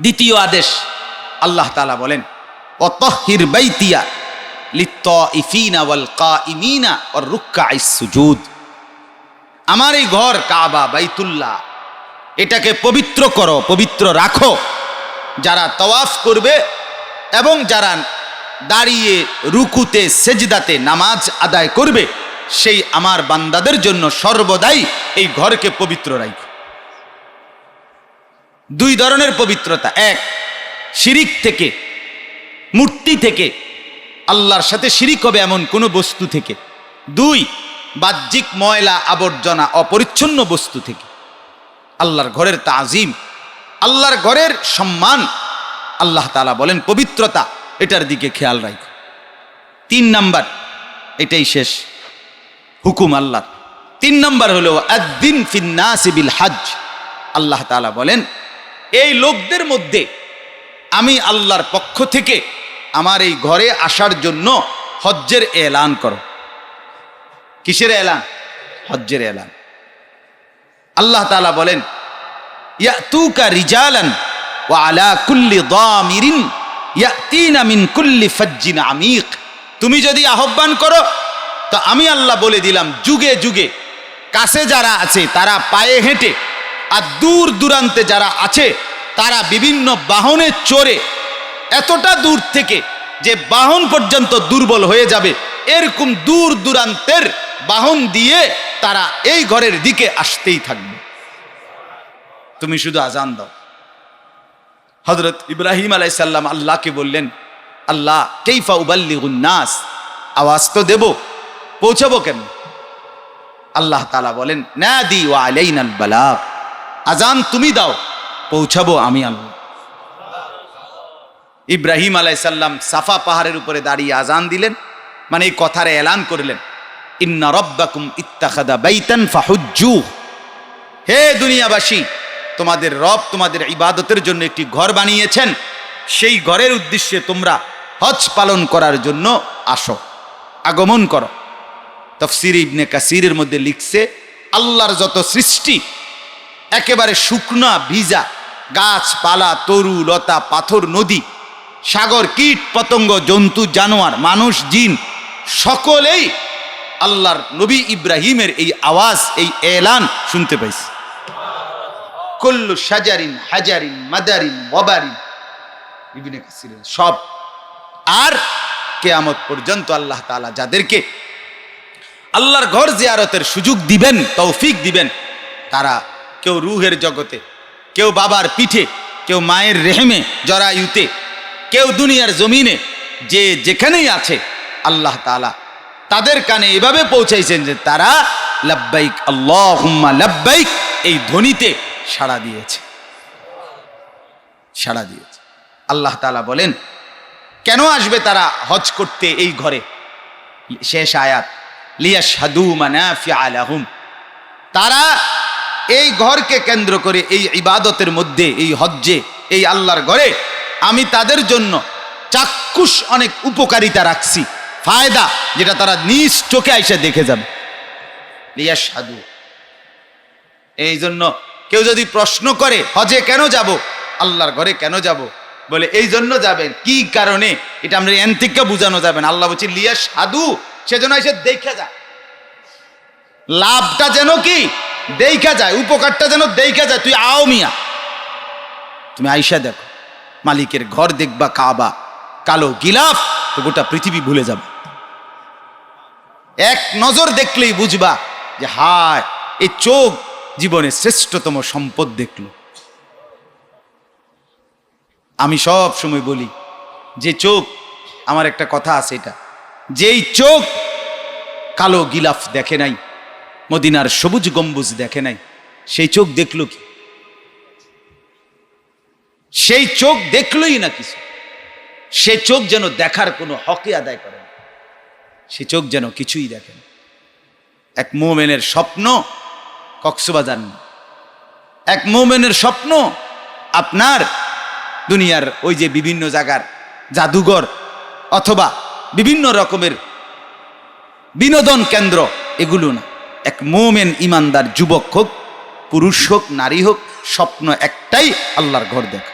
A: দ্বিতীয় আদেশ, আল্লাহ তাআলা বলেন, ওয়াতাহহির বাইতিয়া লিত্তাইফিনা ওয়াল কাইমিনা ওয়ার রুকআইস সুজুদ। আমার এই ঘর কাবা বাইতুল্লাহ, এটাকে পবিত্র করো, পবিত্র রাখো, যারা তাওয়াফ করবে এবং যারা দাঁড়িয়ে রুকুতে সেজদাতে নামাজ আদায় করবে, সেই আমার বান্দাদের জন্য সর্বদাই এই ঘরকে পবিত্র রাখো। দুই ধরনের পবিত্রতা, এক শিরিক থেকে, মূর্তি থেকে, আল্লাহর সাথে শিরিক হবে এমন কোনো বস্তু থেকে। দুই বাহ্যিক ময়লা আবর্জনা অপরিচ্ছন্ন বস্তু থেকে। আল্লাহর ঘরের তাজিম, আল্লাহর ঘরের সম্মান, আল্লাহ তাআলা বলেন পবিত্রতা, এটার দিকে খেয়াল রাখো। তিন নাম্বার, এটাই শেষ হুকুম আল্লাহ। তিন নাম্বার হলো আদ্দিন ফিন্নাসি বিল হজ। আল্লাহ তাআলা বলেন এই লোকদের মধ্যে আমি আল্লাহর পক্ষ থেকে আমার এই ঘরে আসার জন্য হজ্জের এলান করো। কিসের এলান? হজ্জের এলান। আল্লাহ তাআলা বলেন ইয়াতুকা রিজালান ওয়া আলা কুল্লি দামিরিন ইয়াতিনা মিন কুল্লি ফাজ্জিন আমিক। তুমি যদি আহ্বান করো তো আমি আল্লাহ বলে দিলাম যুগে যুগে কাছে যারা আছে তারা পায়ে হেঁটে, আর দূর দূরান্তে যারা আছে তারা বিভিন্ন বাহনে চড়ে এতটা দূর থেকে যে বাহন পর্যন্ত দুর্বল হয়ে যাবে, এরকম দূর দূরান্তের বাহন দিয়ে তারা এই ঘরের দিকে আসতেই থাকবে। তুমি শুধু আজান দাও। হযরত ইব্রাহিম আলাইহিস সালাম আল্লাহকে বললেন, আল্লাহ কাইফা উবাল্লিগুন নাস, আওয়াজ তো দেব, পৌঁছাবো কেন? আল্লাহ তাআলা বলেন নাদি ওয়া আলাইনাল বালাগ, আজান তুমি দাও, পৌঁছাবো আমি আল্লাহ। ইব্রাহিম আলাইহিস সালাম সাফা পাহাড়ের উপরে দাঁড়িয়ে আজান দিলেন, মানে এই কথার এলান করলেন ইন্না রাব্বাকুম ইত্তাখাযা বাইতান ফাহুজ্জু। হে দুনিয়াবাসী, তোমাদের রব তোমাদের ইবাদতের জন্য একটি ঘর বানিয়েছেন, সেই ঘরের উদ্দেশ্যে তোমরা হজ পালন করার জন্য আসো, আগমন করো। তাফসীর ইবনে কাসিরের মধ্যে লিখছে আল্লাহর যত সৃষ্টি একেবারে শুকনা ভিজা, গাছপালা, তরু লতা, পাথর, নদী, সাগর, কীট পতঙ্গ, জন্তু জানোয়ার, মানুষ, জিন, সকলেই আল্লাহর নবী ইব্রাহিমের এই আওয়াজ, এই এলান শুনতে পাইছে। কুল্লু শাজারিন হাজারিন মাদারিন ওয়াবারিন, ইবনে কাসির সব। আর কিয়ামত পর্যন্ত আল্লাহ তাআলা যাদেরকে আল্লাহর ঘর জিয়ারতের সুযোগ দিবেন, তৌফিক দিবেন, তারা কেউ রূহের জগতে, কেউ বাবার পিঠে, কেউ মায়ের রেহেমে জরায়ুতে, কেউ দুনিয়ার জমিনে, যে যেখানেই আছে আল্লাহ তাআলা তাদের কানে এভাবে পৌঁছাইছেন যে তারা লাব্বাইক আল্লাহুম্মা লাব্বাইক এই ধ্বনিতে সাড়া দিয়েছে, সাড়া দিয়েছে। আল্লাহ তাআলা বলেন কেন আসবে তারা হজ করতে এই ঘরে? শেষ আয়াত লিয়াশহাদু মানাফিআ লাহুম, তারা এই ঘরকে কেন্দ্র করে এই ইবাদতের মধ্যে, এই হজ্জে, এই আল্লাহর ঘরে আমি তাদের জন্য চাক্ষুষ অনেক উপকারিতা রাখছি, ফায়দা, যেটা তারা নিজ চোখে আইসা দেখে যাবে। লিয়াশহাদু, এই জন্য কেউ যদি প্রশ্ন করে হজে কেন যাব, আল্লাহর ঘরে কেন যাব, বলে এই জন্য যাবেন, কি কারণে, এটা আমরা এনতিকা বুঝানো যাবে না। আল্লাহ বলছি লিয়াশহাদু, সেজন্য এসে দেখা যায়, লাভটা যেন কি দেখা যায়, উপকারটা যেন দেখা যায়। তুই আও মিয়া, তুমি আইসা দেখো, মালিকের ঘর দেখবা, কাবা, কালো গিলাফ, তো গোটা পৃথিবী ভুলে যাবে। এক নজর দেখলেই বুঝবা যে হায়, এই চোখ জীবনের শ্রেষ্ঠতম সম্পদ দেখলো। আমি সব সময় বলি যে চোখ, আমার একটা কথা আছে, এটা যেই চোখ কালো গিলাফ দেখে নাই, মদিনার সবুজ গম্বুজ দেখে নাই, সেই চোখ দেখলো কি? সেই চোখ দেখলোই না কিছু। সে চোখ যেন দেখার কোনো হকে আদায় করে না, সে চোখ যেন কিছুই দেখে না। এক মুমিনের স্বপ্ন কক্সবাজার না, এক মুমিনের স্বপ্ন আপনার দুনিয়ার ওই যে বিভিন্ন জায়গার জাদুঘর অথবা বিভিন্ন রকমের বিনোদন কেন্দ্র, এগুলো না। এক মুমিন ইমানদার যুবক হোক, পুরুষ হোক, নারী হোক, স্বপ্ন একটাই, আল্লাহর ঘর দেখা,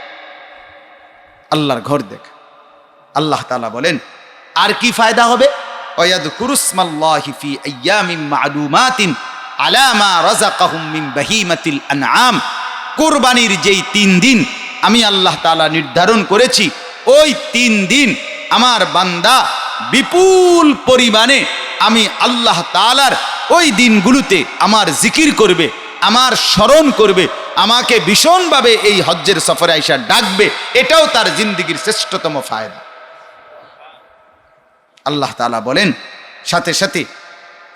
A: আল্লাহর ঘর দেখা। আল্লাহ তাআলা বলেন আর কি ফায়দা হবে? ওয়ায়াযকুরুসমাল্লাহি ফি আইয়ামিন মা'লুমাতিন আলা মা রাযাকাহুম মিন বাহিমাতিল আনআম। কুরবানির যেই 3 দিন আমি আল্লাহ তাআলা নির্ধারণ করেছি, ওই 3 দিন আমার বান্দা বিপুল পরিমাণে আমি আল্লাহ তাআলার ওই দিনগুলোতে আমার জিকির করবে, আমার স্মরণ করবে, আমাকে ভীষণভাবে এই হজ্জের সফরে আইসা ডাকবে, এটাও তার জিন্দেগীর শ্রেষ্ঠতম ফায়দা। আল্লাহ তাআলা বলেন সাথে সাথে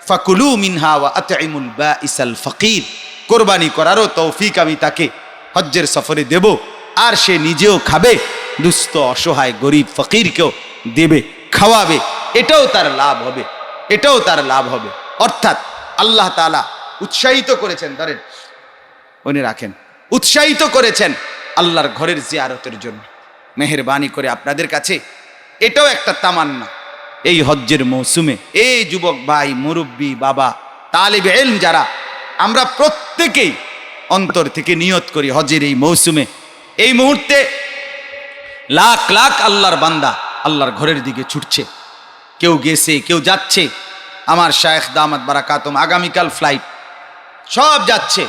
A: ফাকুলু মিনহা ওয়া আতইমুল বাঈসাল ফাকির, কোরবানি করারও তৌফিক আমি তাকে হজ্জের সফরে দেব, আর সে নিজেও খাবে, দুস্থ অসহায় গরিব ফকিরকেও দেবে, খাওয়াবে, এটাও তার লাভ হবে, এটাও তার লাভ হবে। অর্থাৎ আল্লাহ তাআলা উৎসাহিত করেছেন, ধরেন মনে রাখেন, উৎসাহিত করেছেন আল্লাহর ঘরের জিয়ারতের জন্য। মেহেরবানি করে আপনাদের কাছে এটাও একটা তামান্না, এই হজ্জের মৌসুমে এই যুবক ভাই, মুরব্বী, বাবা, তালিব ইলম যারা, আমরা প্রত্যেকেই অন্তর থেকে নিয়ত করি হজ্জের এই মৌসুমে, এই মুহূর্তে লাখ লাখ আল্লাহর বান্দা আল্লাহর ঘরের দিকে ছুটছে, কেউ গেছে, কেউ যাচ্ছে। আমার শায়েখ দামাত বারাকাতুম আগামীকাল ফ্লাইট, সব যাচ্ছে।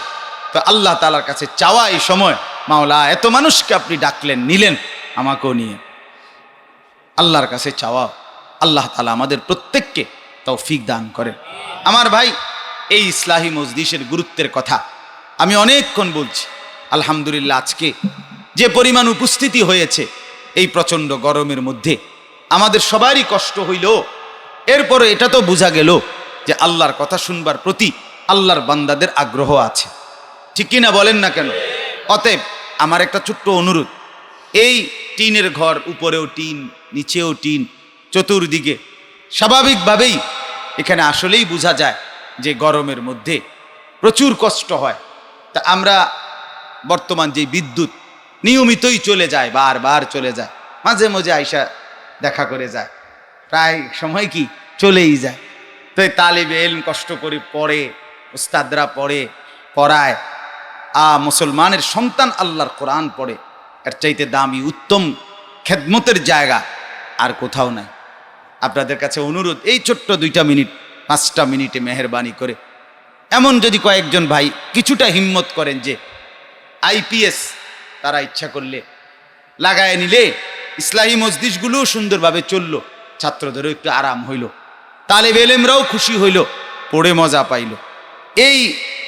A: তো আল্লাহ তাআলার কাছে চাওয়া এই সময়, মাওলা এত মানুষকে আপনি ডাকলেন, নিলেন, আমাকেও নিয়ে। আল্লাহর কাছে চাওয়া, আল্লাহ তাআলা আমাদের প্রত্যেককে তৌফিক দান করেন। আমার ভাই, এই ইসলাহি মজলিসের গুরুত্বের কথা আমি অনেকক্ষণ বলছি। আলহামদুলিল্লাহ, আজকে যে পরিমাণ উপস্থিতি হয়েছে এই প্রচণ্ড গরমের মধ্যে, আমাদের সবারই কষ্ট হইল, এরপরে এটা তো বোঝা গেল যে আল্লাহর কথা শুনবার প্রতি আল্লাহর বান্দাদের আগ্রহ আছে, ঠিক কিনা বলেন না কেন? অতএব আমার একটা ছোট্ট অনুরোধ, এই টিনের ঘর, উপরেও টিন, নিচেও টিন, চতুর্দিকে, স্বাভাবিকভাবেই এখানে আসলেই বোঝা যায় যে গরমের মধ্যে প্রচুর কষ্ট হয়। তা আমরা বর্তমান যে বিদ্যুৎ নিয়মিতই চলে যায়, বারবার চলে যায়, মাঝে মাঝে আইসা দেখা করে যায়, প্রায় সময় কি চলেই যায়। তো তালিবে ইলম কষ্ট করে পড়ে, উস্তাদরা পড়ায়, মুসলমানের সন্তান আল্লাহর কোরআন পড়ে, এর চাইতে দামি উত্তম খেদমতের জায়গা আর কোথাও নাই। আপনাদের কাছে অনুরোধ, এই ছোট্ট 2 মিনিট 5টা মিনিটে মেহেরবানি করে এমন যদি কয়েকজন ভাই কিছুটা হিম্মত করেন যে আইপিএস তারা ইচ্ছা করলে লাগায় নিলে ইসলাহি মজলিসগুলো সুন্দরভাবে চললো, ছাত্রদেরও একটু আরাম হইল, তালেব ইলমরাও খুশি হইল, পড়ে মজা পাইল। এই